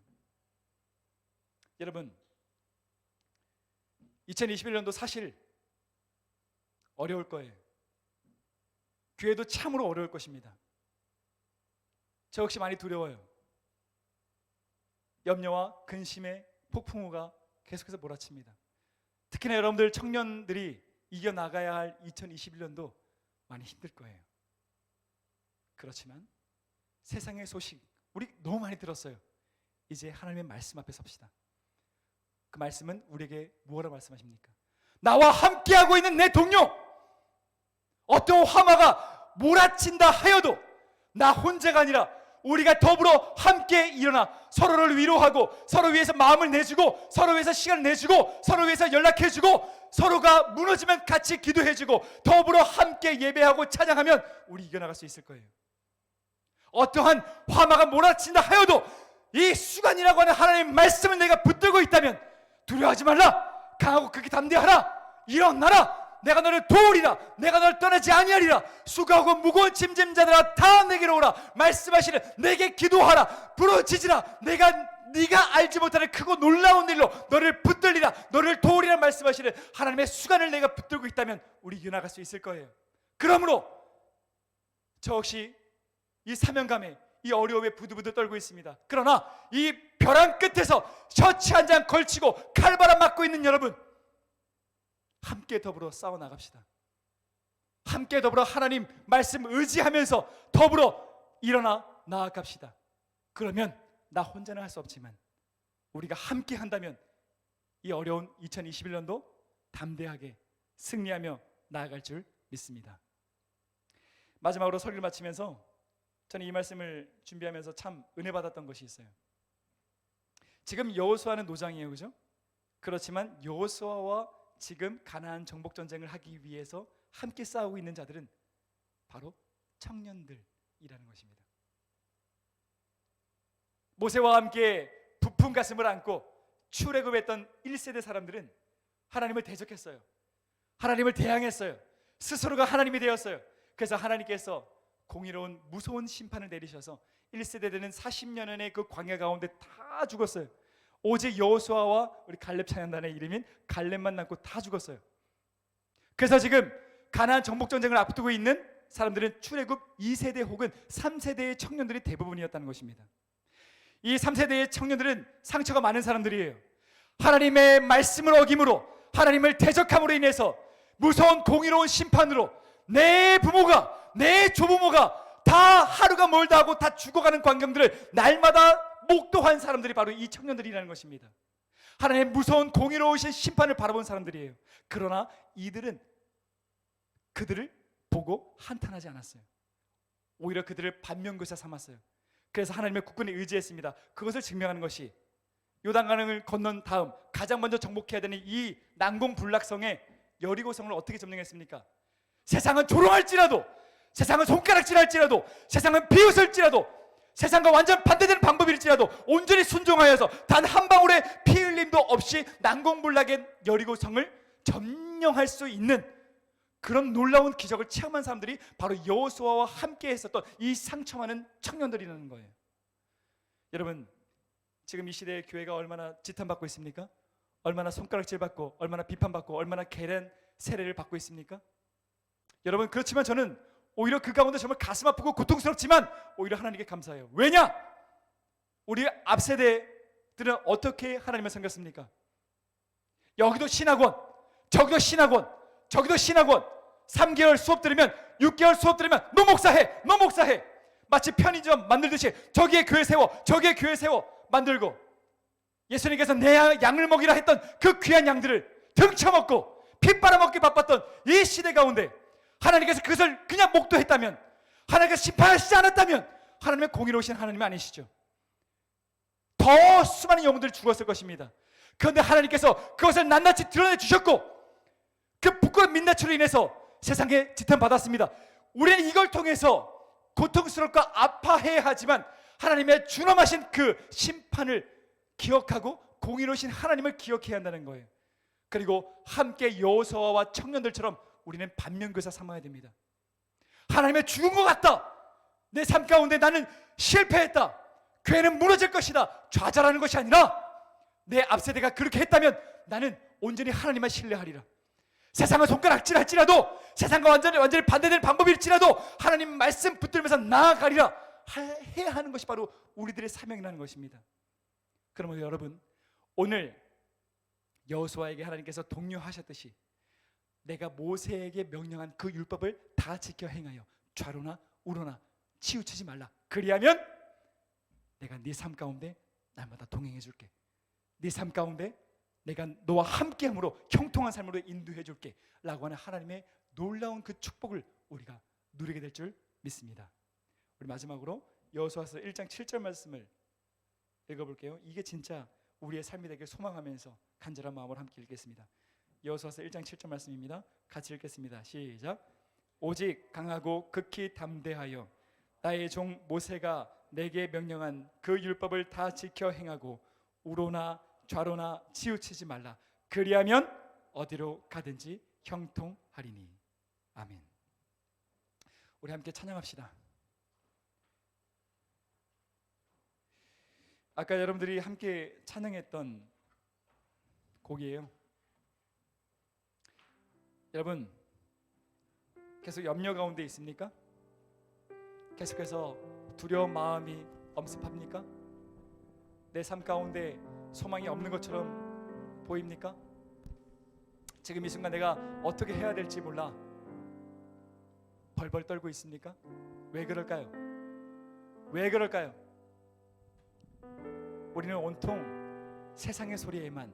여러분, 2021년도 사실 어려울 거예요. 교회도 참으로 어려울 것입니다. 저 역시 많이 두려워요. 염려와 근심의 폭풍우가 계속해서 몰아칩니다. 특히나 여러분들 청년들이 이겨나가야 할 2021년도 많이 힘들 거예요. 그렇지만 세상의 소식 우리 너무 많이 들었어요. 이제 하나님의 말씀 앞에 섭시다. 그 말씀은 우리에게 무엇을 말씀하십니까? 나와 함께하고 있는 내 동료, 어떤 화마가 몰아친다 하여도 나 혼자가 아니라 우리가 더불어 함께 일어나 서로를 위로하고 서로 위해서 마음을 내주고 서로 위해서 시간을 내주고 서로 위해서 연락해주고 서로가 무너지면 같이 기도해주고 더불어 함께 예배하고 찬양하면 우리 이겨나갈 수 있을 거예요. 어떠한 화마가 몰아친다 하여도 이 수간이라고 하는 하나님의 말씀을 내가 붙들고 있다면 두려워하지 말라, 강하고 그렇게 담대하라, 일어나라, 내가 너를 도우리라, 내가 너를 떠나지 아니하리라, 수고하고 무거운 짐진 자들아 다 내게로 오라, 말씀하시는 내게 기도하라, 부러지지라, 네가 알지 못하는 크고 놀라운 일로 너를 붙들리라, 너를 도우리라 말씀하시는 하나님의 수간을 내가 붙들고 있다면 우리 이겨나갈 수 있을 거예요. 그러므로 저 역시 이 사명감에 이 어려움에 부들부들 떨고 있습니다. 그러나 이 벼랑 끝에서 셔츠 한 장 걸치고 칼바람 맞고 있는 여러분, 함께 더불어 싸워 나갑시다. 함께 더불어 하나님 말씀 의지하면서 더불어 일어나 나아갑시다. 그러면 나 혼자는 할 수 없지만 우리가 함께 한다면 이 어려운 2021년도 담대하게 승리하며 나아갈 줄 믿습니다. 마지막으로 설교를 마치면서 저는 이 말씀을 준비하면서 참 은혜 받았던 것이 있어요. 지금 여호수아는 노장이에요, 그죠? 그렇지만 여호수아와 지금 가나안 정복 전쟁을 하기 위해서 함께 싸우고 있는 자들은 바로 청년들이라는 것입니다. 모세와 함께 부푼 가슴을 안고 출애굽했던 1세대 사람들은 하나님을 대적했어요. 하나님을 대항했어요. 스스로가 하나님이 되었어요. 그래서 하나님께서 공의로운 무서운 심판을 내리셔서 1세대들은 40년의 그 광야 가운데 다 죽었어요. 오직 여호수아와 우리 갈렙 찬양단의 이름인 갈렙만 남고 다 죽었어요. 그래서 지금 가나안 정복 전쟁을 앞두고 있는 사람들은 출애굽 2세대 혹은 3세대의 청년들이 대부분이었다는 것입니다. 이 3세대의 청년들은 상처가 많은 사람들이에요. 하나님의 말씀을 어김으로, 하나님을 대적함으로 인해서 무서운 공의로운 심판으로 내 부모가, 내 조부모가 다 하루가 멀다 하고 다 죽어가는 광경들을 날마다 목도한 사람들이 바로 이 청년들이라는 것입니다. 하나님의 무서운 공의로우신 심판을 바라본 사람들이에요. 그러나 이들은 그들을 보고 한탄하지 않았어요. 오히려 그들을 반면교사 삼았어요. 그래서 하나님의 국군에 의지했습니다. 그것을 증명하는 것이 요단강을 건넌 다음 가장 먼저 정복해야 되는 이 난공불락성의 여리고성을 어떻게 점령했습니까? 세상은 조롱할지라도, 세상은 손가락질할지라도, 세상은 비웃을지라도, 세상과 완전 반대되는 방법일지라도 온전히 순종하여서 단 한 방울의 피 흘림도 없이 난공불락의 여리고성을 점령할 수 있는 그런 놀라운 기적을 체험한 사람들이 바로 여호수아와 함께 했었던 이 상처 많은 청년들이라는 거예요. 여러분, 지금 이 시대의 교회가 얼마나 지탄받고 있습니까? 얼마나 손가락질 받고, 얼마나 비판받고, 얼마나 계란 세례를 받고 있습니까? 여러분, 그렇지만 저는 오히려 그 가운데 정말 가슴 아프고 고통스럽지만 오히려 하나님께 감사해요. 왜냐? 우리 앞세대들은 어떻게 하나님을 섬겼습니까? 여기도 신학원, 저기도 신학원, 저기도 신학원, 3개월 수업 들으면 6개월 수업 들으면 너 목사해, 너 목사해. 마치 편의점 만들듯이 저기에 교회 세워, 저기에 교회 세워 만들고, 예수님께서 내 양을 먹이라 했던 그 귀한 양들을 등쳐먹고 피 빨아먹기 바빴던 이 시대 가운데 하나님께서 그것을 그냥 목도했다면, 하나님께서 심판하시지 않았다면 하나님의 공의로우신 하나님이 아니시죠. 더 수많은 영혼들이 죽었을 것입니다. 그런데 하나님께서 그것을 낱낱이 드러내 주셨고, 그 부끄러운 민낯으로 인해서 세상에 지탄받았습니다. 우리는 이걸 통해서 고통스럽고 아파해야 하지만 하나님의 준엄하신 그 심판을 기억하고 공의로우신 하나님을 기억해야 한다는 거예요. 그리고 함께 여호수아와 청년들처럼 우리는 반면교사 삼아야 됩니다. 하나님의 죽은 것 같다, 내 삶 가운데 나는 실패했다, 교회는 무너질 것이다, 좌절하는 것이 아니라 내 앞세대가 그렇게 했다면 나는 온전히 하나님만 신뢰하리라. 세상은 손가락질할지라도, 세상과 완전히 반대되는 방법일지라도 하나님 말씀 붙들면서 나아가리라 해야 하는 것이 바로 우리들의 사명이라는 것입니다. 그러면 여러분, 오늘 여호수아에게 하나님께서 독려하셨듯이 내가 모세에게 명령한 그 율법을 다 지켜 행하여 좌로나 우로나 치우치지 말라. 그리하면 내가 네 삶 가운데 날마다 동행해 줄게. 네 삶 가운데 내가 너와 함께함으로 형통한 삶으로 인도해 줄게 라고 하는 하나님의 놀라운 그 축복을 우리가 누리게 될 줄 믿습니다. 우리 마지막으로 여호수아서 1장 7절 말씀을 읽어볼게요. 이게 진짜 우리의 삶이 되길 소망하면서 간절한 마음으로 함께 읽겠습니다. 여호수아서 1장 7절 말씀입니다. 같이 읽겠습니다. 시작. 오직 강하고 극히 담대하여 나의 종 모세가 내게 명령한 그 율법을 다 지켜 행하고 우로나 좌로나 치우치지 말라. 그리하면 어디로 가든지 형통하리니. 아멘. 우리 함께 찬양합시다. 아까 여러분들이 함께 찬양했던 곡이에요. 여러분, 계속 염려 가운데 있습니까? 계속해서 두려운 마음이 엄습합니까? 내 삶 가운데 소망이 없는 것처럼 보입니까? 지금 이 순간 내가 어떻게 해야 될지 몰라 벌벌 떨고 있습니까? 왜 그럴까요? 왜 그럴까요? 우리는 온통 세상의 소리에만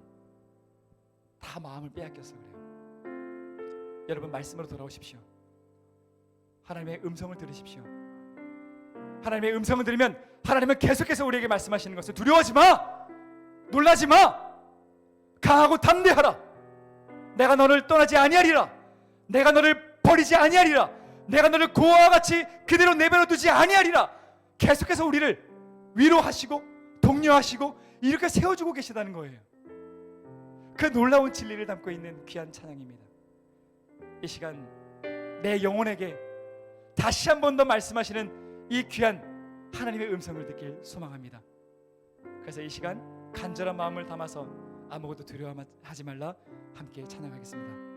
다 마음을 빼앗겨서 그래요. 여러분, 말씀으로 돌아오십시오. 하나님의 음성을 들으십시오. 하나님의 음성을 들으면 하나님은 계속해서 우리에게 말씀하시는 것을 두려워하지 마, 놀라지 마, 강하고 담대하라. 내가 너를 떠나지 아니하리라. 내가 너를 버리지 아니하리라. 내가 너를 고아와 같이 그대로 내버려 두지 아니하리라. 계속해서 우리를 위로하시고 독려하시고 이렇게 세워주고 계시다는 거예요. 그 놀라운 진리를 담고 있는 귀한 찬양입니다. 이 시간 내 영혼에게 다시 한 번 더 말씀하시는 이 귀한 하나님의 음성을 듣길 소망합니다. 그래서 이 시간 간절한 마음을 담아서 아무것도 두려워하지 말라 함께 찬양하겠습니다.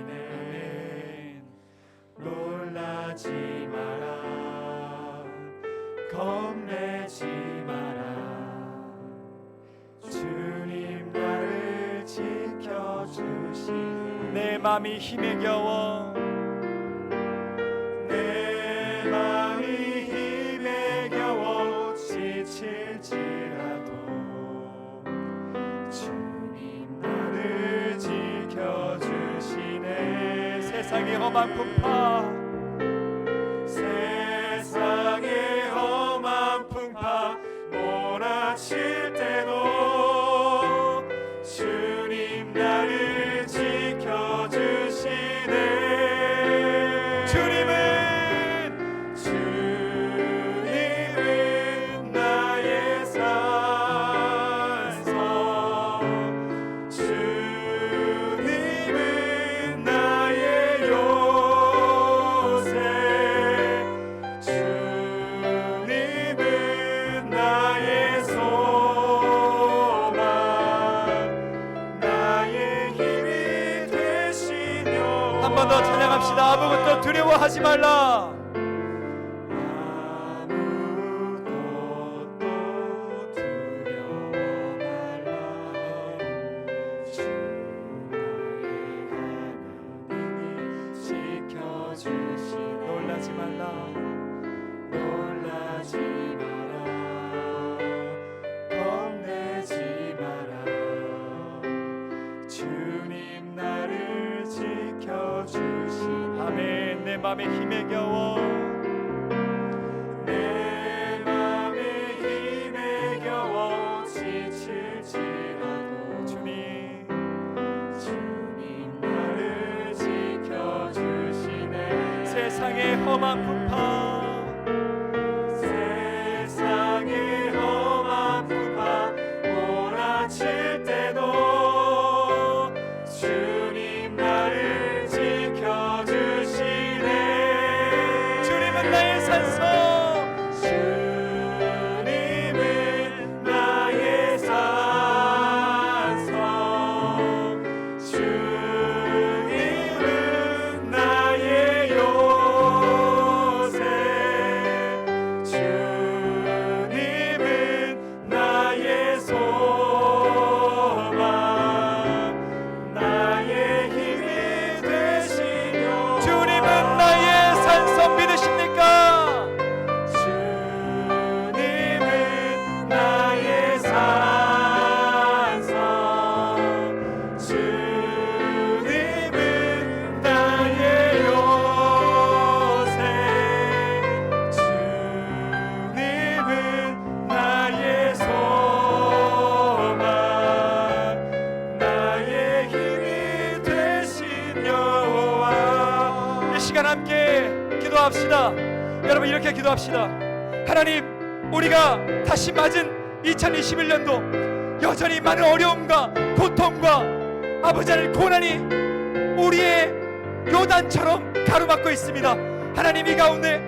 지켜주시네. 놀라지 마라 겁내지 마라 주님 나를 지켜주시네 내 맘이 힘에 겨워 내 맘이 힘에 겨워 지칠지라도 주님 나를 지켜주시네 세상의 험한 풍파 세상의 험한 풍파 몰아칠 때도 주님 나를 지켜주시네 주님은 나의 산성 주님은 나의 요새 주님은 나의 소망 나의 힘이 되시며 한 번 더 찬양합시다. 아무것도 두려워하지 말라. 아무것도 두려워 말라 주 나의 하나님이 지켜주시네 놀라지 말라. 놀라지 마라 겁내지 마라 주님 나를 지켜주시네 아멘. 내 맘의 힘에 겨워 내 맘의 힘에 겨워 지칠지라도 주님 주님 나를 지켜주시네 세상의 험한 풍파 세상의 험한 풍파 몰아칠 때도 주님 나를 지켜주시네 주님은 나의 산성 주님은 나의 산성 주님은 나의 요새 주님은 나의 소망 나의 힘이 되시며 주님은 나의 산성 믿으십니까? 주님은 나의 산성 주님은 나의 요새 주님은 나의 소망 나의 힘이 되신 여호와 이 시간 함께 기도합시다. 여러분 이렇게 기도합시다. 하나님, 우리가 다시 맞은 2021년도 여전히 많은 어려움과 고통과 아버지 하나님 고난이 우리의 요단처럼 가로막고 있습니다. 하나님, 이 가운데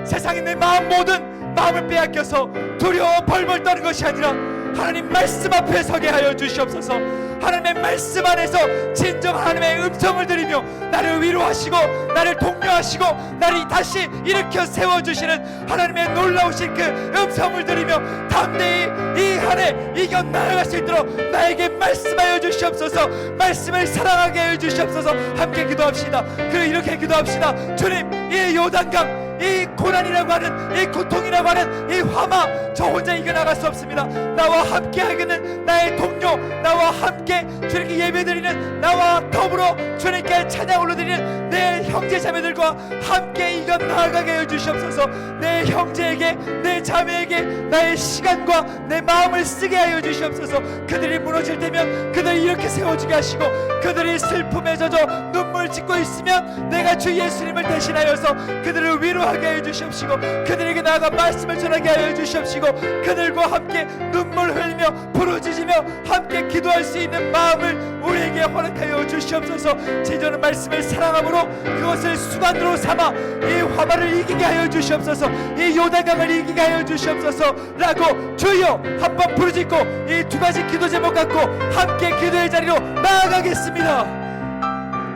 세상에 내 마음 모든 마음을 빼앗겨서 두려워 벌벌 떠는 것이 아니라 하나님 말씀 앞에 서게 하여 주시옵소서. 하나님의 말씀 안에서 진정 하나님의 음성을 들으며 나를 위로하시고 나를 독려하시고 나를 다시 일으켜 세워주시는 하나님의 놀라우신 그 음성을 들으며 담대히 이 한 해 이겨 나아갈 수 있도록 나에게 말씀하여 주시옵소서. 말씀을 사랑하게 하여 주시옵소서. 함께 기도합시다. 그리고 이렇게 기도합시다. 주님, 이 요단강, 이 고난이라고 하는 이 고통이라고 하는 이 화마 저 혼자 이겨나갈 수 없습니다. 나와 함께 하기는 나의 동료, 나와 함께 주님께 예배드리는 나와 더불어 주님께 찬양 올려드리는 내 형제 자매들과 함께 이겨 나아가게 해주시옵소서. 내 형제에게 내 자매에게 나의 시간과 내 마음을 쓰게 하여 주시옵소서. 그들이 무너질 때면 그들이 이렇게 세워주게 하시고 그들이 슬픔에 젖어 눈물 짓고 있으면 내가 주 예수님을 대신하여서 그들을 위로하게 하여 주시옵시고 그들에게 나아가 말씀을 전하게 하여 주시옵시고 그들과 함께 눈물 흘리며 부르짖으며 함께 기도할 수 있는 마음을 우리에게 허락하여 주시옵소서. 제자는 말씀을 사랑함으로 그것을 수단으로 삼아 이 화마를 이기게 하여 주시옵소서. 이 요단강을 이기게 하여 주시옵소서. 라고 주여 한번 부르짖고 이 두 가지 기도 제목 갖고 함께 기도의 자리로 나아가겠습니다.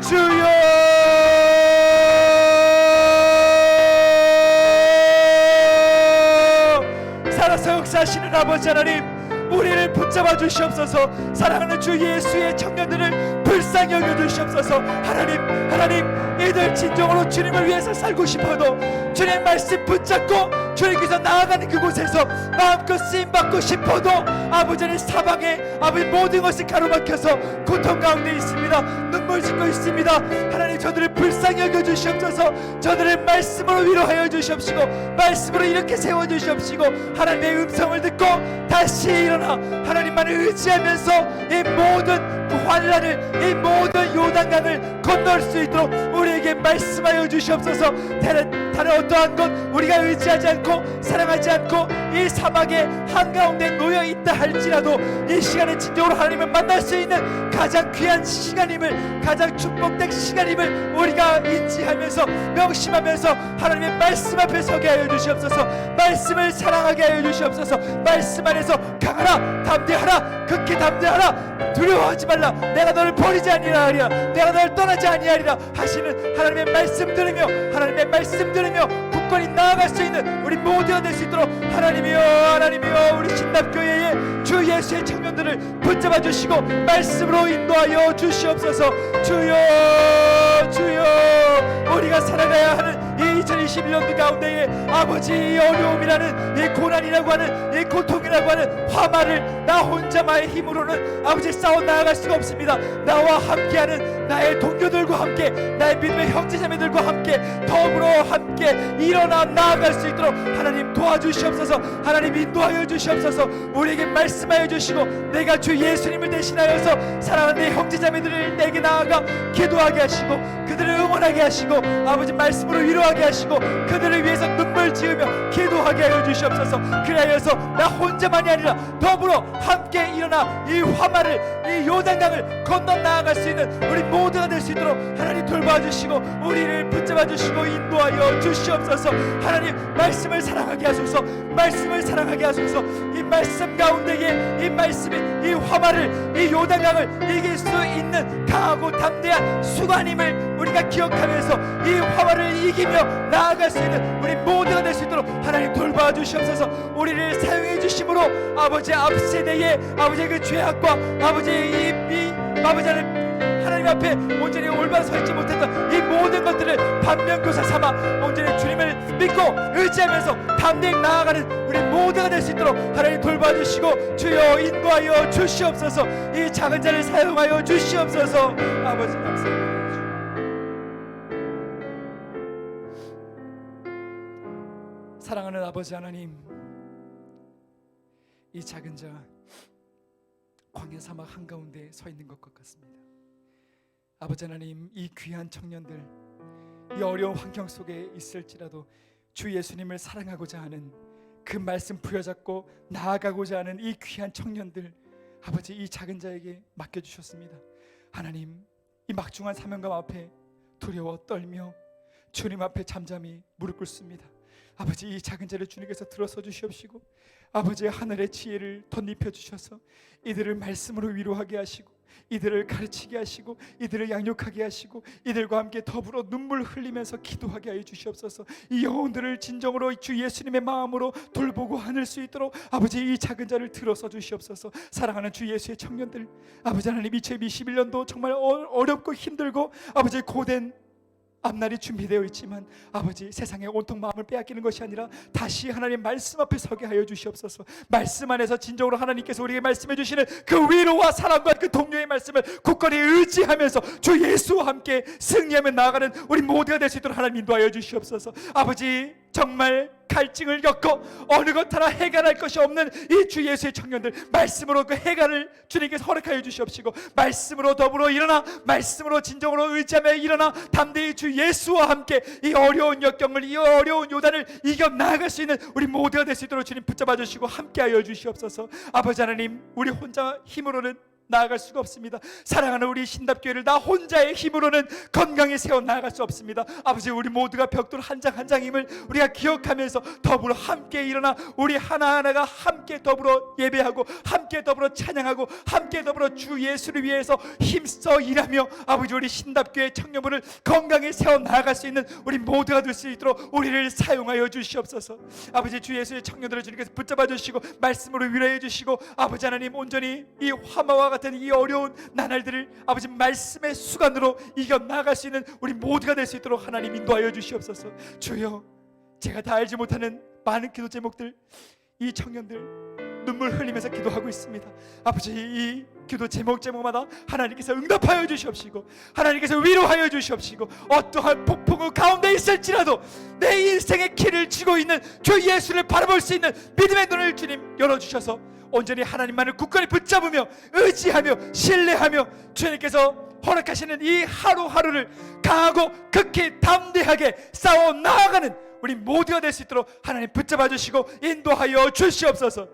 주여 살아서 역사하시는 아버지 하나님, 우리를 붙잡아 주시옵소서. 사랑하는 주 예수의 청년들을 불쌍히 여겨 주시옵소서. 하나님 이들 진정으로 주님을 위해서 살고 싶어도 주님 말씀 붙잡고 주님께서 나아가는 그곳에서 마음껏 쓰임받고 싶어도 아버지 하나님 사방에 아버지 모든 것이 가로막혀서 고통 가운데 있습니다. 눈물 짓고 있습니다. 하나님 저들을 불쌍히 여겨 주시옵소서. 저들을 말씀으로 위로하여 주시옵시고 말씀으로 이렇게 세워 주시옵시고 하나님의 음성을 듣고 다시 일어나 하나님만을 의지하면서 이 모든 환란을 이 모든 요단강을 건널 수 있도록 우리에게 말씀하여 주시옵소서. 다른 어떠한 것 우리가 의지하지 않고 사랑하지 않고 이 사막의 한가운데 놓여 있다 할지라도 이 시간에 진정으로 하나님을 만날 수 있는 가장 귀한 시간임을, 가장 축복된 시간임을 우리가 인지하면서 명심하면서 하나님의 말씀 앞에 서게 하여 주시옵소서. 말씀을 사랑하게 하여 주시옵소서. 말씀 안에서 강하라, 담대하라, 극히 담대하라, 두려워하지 말라, 내가 너를 버리지 아니하리라, 내가 너를 떠나지 아니하리라 하시는 하나님의 말씀 들으며 하나님의 말씀 들으며 굳건히 나아갈 수 있는 우리 모두가 될 수 있도록 하나님이여 우리 신납교회의 주 예수의 청년들을 붙잡아 주시고 말씀으로 인도하여 주시옵소서. 주여 우리가 살아가야 하는 이 2021년도 가운데에 아버지 이 어려움이라는 이 고난이라고 하는 이 고통이라고 하는 화마를 나 혼자만의 힘으로는 아버지 싸워 나아갈 수가 없습니다. 나와 함께하는 나의 동료들과 함께 나의 믿음의 형제자매들과 함께 더불어 함께 일어나 나아갈 수 있도록 하나님 도와주시옵소서. 하나님 인도하여 주시옵소서. 우리에게 말씀하여 주시고 내가 주 예수님을 대신하여서 사랑하는 내 형제자매들을 내게 나아가 기도하게 하시고 그들을 응원하게 하시고 아버지 말씀으로 위로하게 하시고 그들을 위해서 눈물 지으며 기도하게 하여 주시옵소서. 그리하여서 나 혼자만이 아니라 더불어 함께 일어나 이 화마를 이 요단강을 건너 나아갈 수 있는 우리 모두가 될 수 있도록 하나님 돌봐주시고 우리를 붙잡아 주시고 인도하여 주시옵소서. 하나님 말씀을 사랑하게 하소서. 말씀을 사랑하게 하소서. 이 말씀 가운데에 이 말씀이 이 화마를 이 요단강을 이길 수 있는 강하고 담대한 수관임을 우리가 기억하면서 이 화마를 이기며 나아갈 수 있는 우리 모두가 될 수 있도록 하나님 돌봐 주시옵소서. 우리를 사용해 주심으로 아버지 앞 세대의 아버지의 그 죄악과 아버지의 하나님 앞에 온전히 올바로 서있지 못했던 이 모든 것들을 반면교사 삼아 온전히 주님을 믿고 의지하면서 담대히 나아가는 우리 모두가 될 수 있도록 하나님 돌봐주시고 주여 인도하여 주시옵소서. 이 작은 자를 사용하여 주시옵소서. 아버지 감사합니다. 사랑하는 아버지 하나님, 이 작은 자 광야 사막 한가운데 서 있는 것 같습니다. 아버지 하나님, 이 귀한 청년들 이 어려운 환경 속에 있을지라도 주 예수님을 사랑하고자 하는 그 말씀 부여잡고 나아가고자 하는 이 귀한 청년들 아버지 이 작은 자에게 맡겨주셨습니다. 하나님, 이 막중한 사명감 앞에 두려워 떨며 주님 앞에 잠잠히 무릎 꿇습니다. 아버지 이 작은 자를 주님께서 들어서 주시옵시고 아버지의 하늘의 지혜를 덧입혀 주셔서 이들을 말씀으로 위로하게 하시고 이들을 가르치게 하시고 이들을 양육하게 하시고 이들과 함께 더불어 눈물 흘리면서 기도하게 하여 주시옵소서. 이 영혼들을 진정으로 주 예수님의 마음으로 돌보고 하늘 수 있도록 아버지 이 작은 자를 들어서 주시옵소서. 사랑하는 주 예수의 청년들 아버지 하나님 2021년도 정말 어렵고 힘들고 아버지 고된 앞날이 준비되어 있지만 아버지 세상에 온통 마음을 빼앗기는 것이 아니라 다시 하나님 말씀 앞에 서게 하여 주시옵소서. 말씀 안에서 진정으로 하나님께서 우리에게 말씀해 주시는 그 위로와 사랑과 그 동료의 말씀을 굳건히 의지하면서 주 예수와 함께 승리하며 나아가는 우리 모두가 될 수 있도록 하나님 인도하여 주시옵소서. 아버지 정말 갈증을 겪고 어느 것 하나 해결할 것이 없는 이 주 예수의 청년들 말씀으로 그 해결을 주님께서 허락하여 주시옵시고 말씀으로 더불어 일어나 말씀으로 진정으로 의지하며 일어나 담대히 주 예수와 함께 이 어려운 역경을 이 어려운 요단을 이겨 나아갈 수 있는 우리 모두가 될 수 있도록 주님 붙잡아 주시고 함께하여 주시옵소서. 아버지 하나님, 우리 혼자 힘으로는 나아갈 수가 없습니다. 사랑하는 우리 신답교회를 나 혼자의 힘으로는 건강히 세워 나아갈 수 없습니다. 아버지, 우리 모두가 벽돌 한 장 한 장임을 우리가 기억하면서 더불어 함께 일어나 우리 하나하나가 함께 더불어 예배하고 함께 더불어 찬양하고 함께 더불어 주 예수를 위해서 힘써 일하며 아버지, 우리 신답교회 청년부를 건강히 세워 나아갈 수 있는 우리 모두가 될 수 있도록 우리를 사용하여 주시옵소서. 아버지, 주 예수의 청년들을 주님께서 붙잡아 주시고 말씀으로 위로해 주시고 아버지 하나님, 온전히 이 화마와 같은 이 어려운 나날들을 아버지 말씀의 수간으로 이겨 나아갈 수 있는 우리 모두가 될 수 있도록 하나님 인도하여 주시옵소서. 주여, 제가 다 알지 못하는 많은 기도 제목들, 이 청년들 눈물 흘리면서 기도하고 있습니다. 아버지, 이 기도 제목마다 하나님께서 응답하여 주시옵시고 하나님께서 위로하여 주시옵시고 어떠한 폭풍우 가운데 있을지라도 내 인생의 길을 쥐고 있는 주 예수를 바라볼 수 있는 믿음의 눈을 주님 열어주셔서 온전히 하나님만을 굳건히 붙잡으며 의지하며 신뢰하며 주님께서 허락하시는 이 하루하루를 강하고 극히 담대하게 싸워 나아가는 우리 모두가 될 수 있도록 하나님 붙잡아 주시고 인도하여 주시옵소서.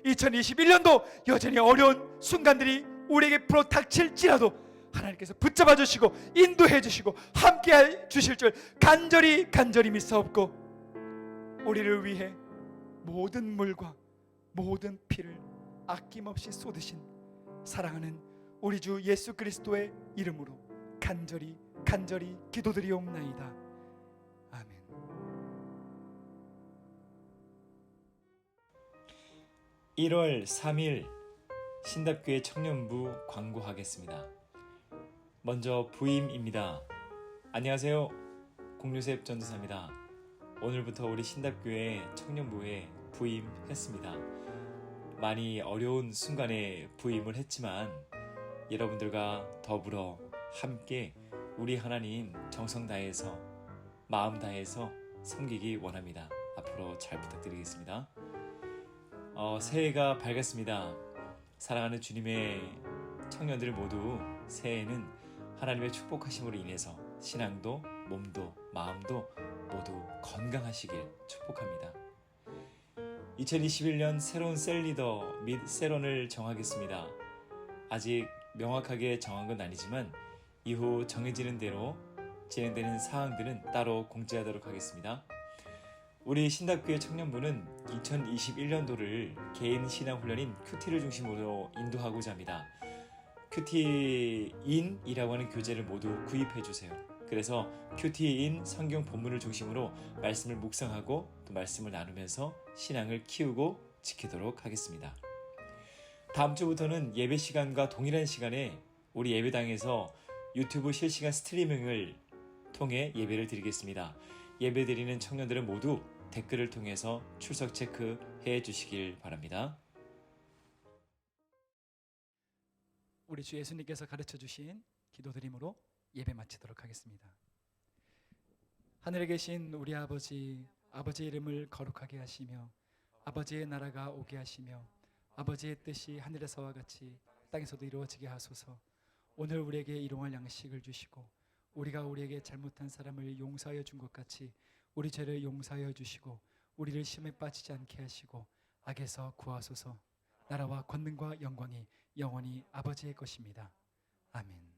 2021년도 여전히 어려운 순간들이 우리에게 불어닥칠지라도 하나님께서 붙잡아 주시고 인도해 주시고 함께해 주실 줄 간절히 믿사옵고 우리를 위해 모든 물과 모든 피를 아낌없이 쏟으신 사랑하는 우리 주 예수 그리스도의 이름으로 간절히 기도드리옵나이다. 아멘. 1월 3일 신답교회 청년부 광고하겠습니다. 먼저 부임입니다. 안녕하세요. 공요셉 전도사입니다. 오늘부터 우리 신답교회 청년부에 부임했습니다. 많이 어려운 순간에 부임을 했지만 여러분들과 더불어 함께 우리 하나님 정성 다해서 마음 다해서 섬기기 원합니다. 앞으로 잘 부탁드리겠습니다. 새해가 밝았습니다. 사랑하는 주님의 청년들 모두 새해에는 하나님의 축복하심으로 인해서 신앙도 몸도 마음도 모두 건강하시길 축복합니다. 2021년 새로운 셀리더 및 세론을 정하겠습니다. 아직 명확하게 정한 건 아니지만 이후 정해지는 대로 진행되는 사항들은 따로 공지하도록 하겠습니다. 우리 신답교회 청년부는 2021년도를 개인 신앙 훈련인 큐티를 중심으로 인도하고자 합니다. 큐티인이라고 하는 교재를 모두 구입해 주세요. 그래서 큐티인 성경 본문을 중심으로 말씀을 묵상하고 또 말씀을 나누면서 신앙을 키우고 지키도록 하겠습니다. 다음 주부터는 예배 시간과 동일한 시간에 우리 예배당에서 유튜브 실시간 스트리밍을 통해 예배를 드리겠습니다. 예배 드리는 청년들은 모두 댓글을 통해서 출석 체크해 주시길 바랍니다. 우리 주 예수님께서 가르쳐 주신 기도드림으로 예배 마치도록 하겠습니다. 하늘에 계신 우리 아버지, 아버지의 이름을 거룩하게 하시며 아버지의 나라가 오게 하시며 아버지의 뜻이 하늘에서와 같이 땅에서도 이루어지게 하소서. 오늘 우리에게 일용할 양식을 주시고 우리가 우리에게 잘못한 사람을 용서하여 준 것 같이 우리 죄를 용서하여 주시고 우리를 시험에 빠지지 않게 하시고 악에서 구하소서. 나라와 권능과 영광이 영원히 아버지의 것입니다. 아멘.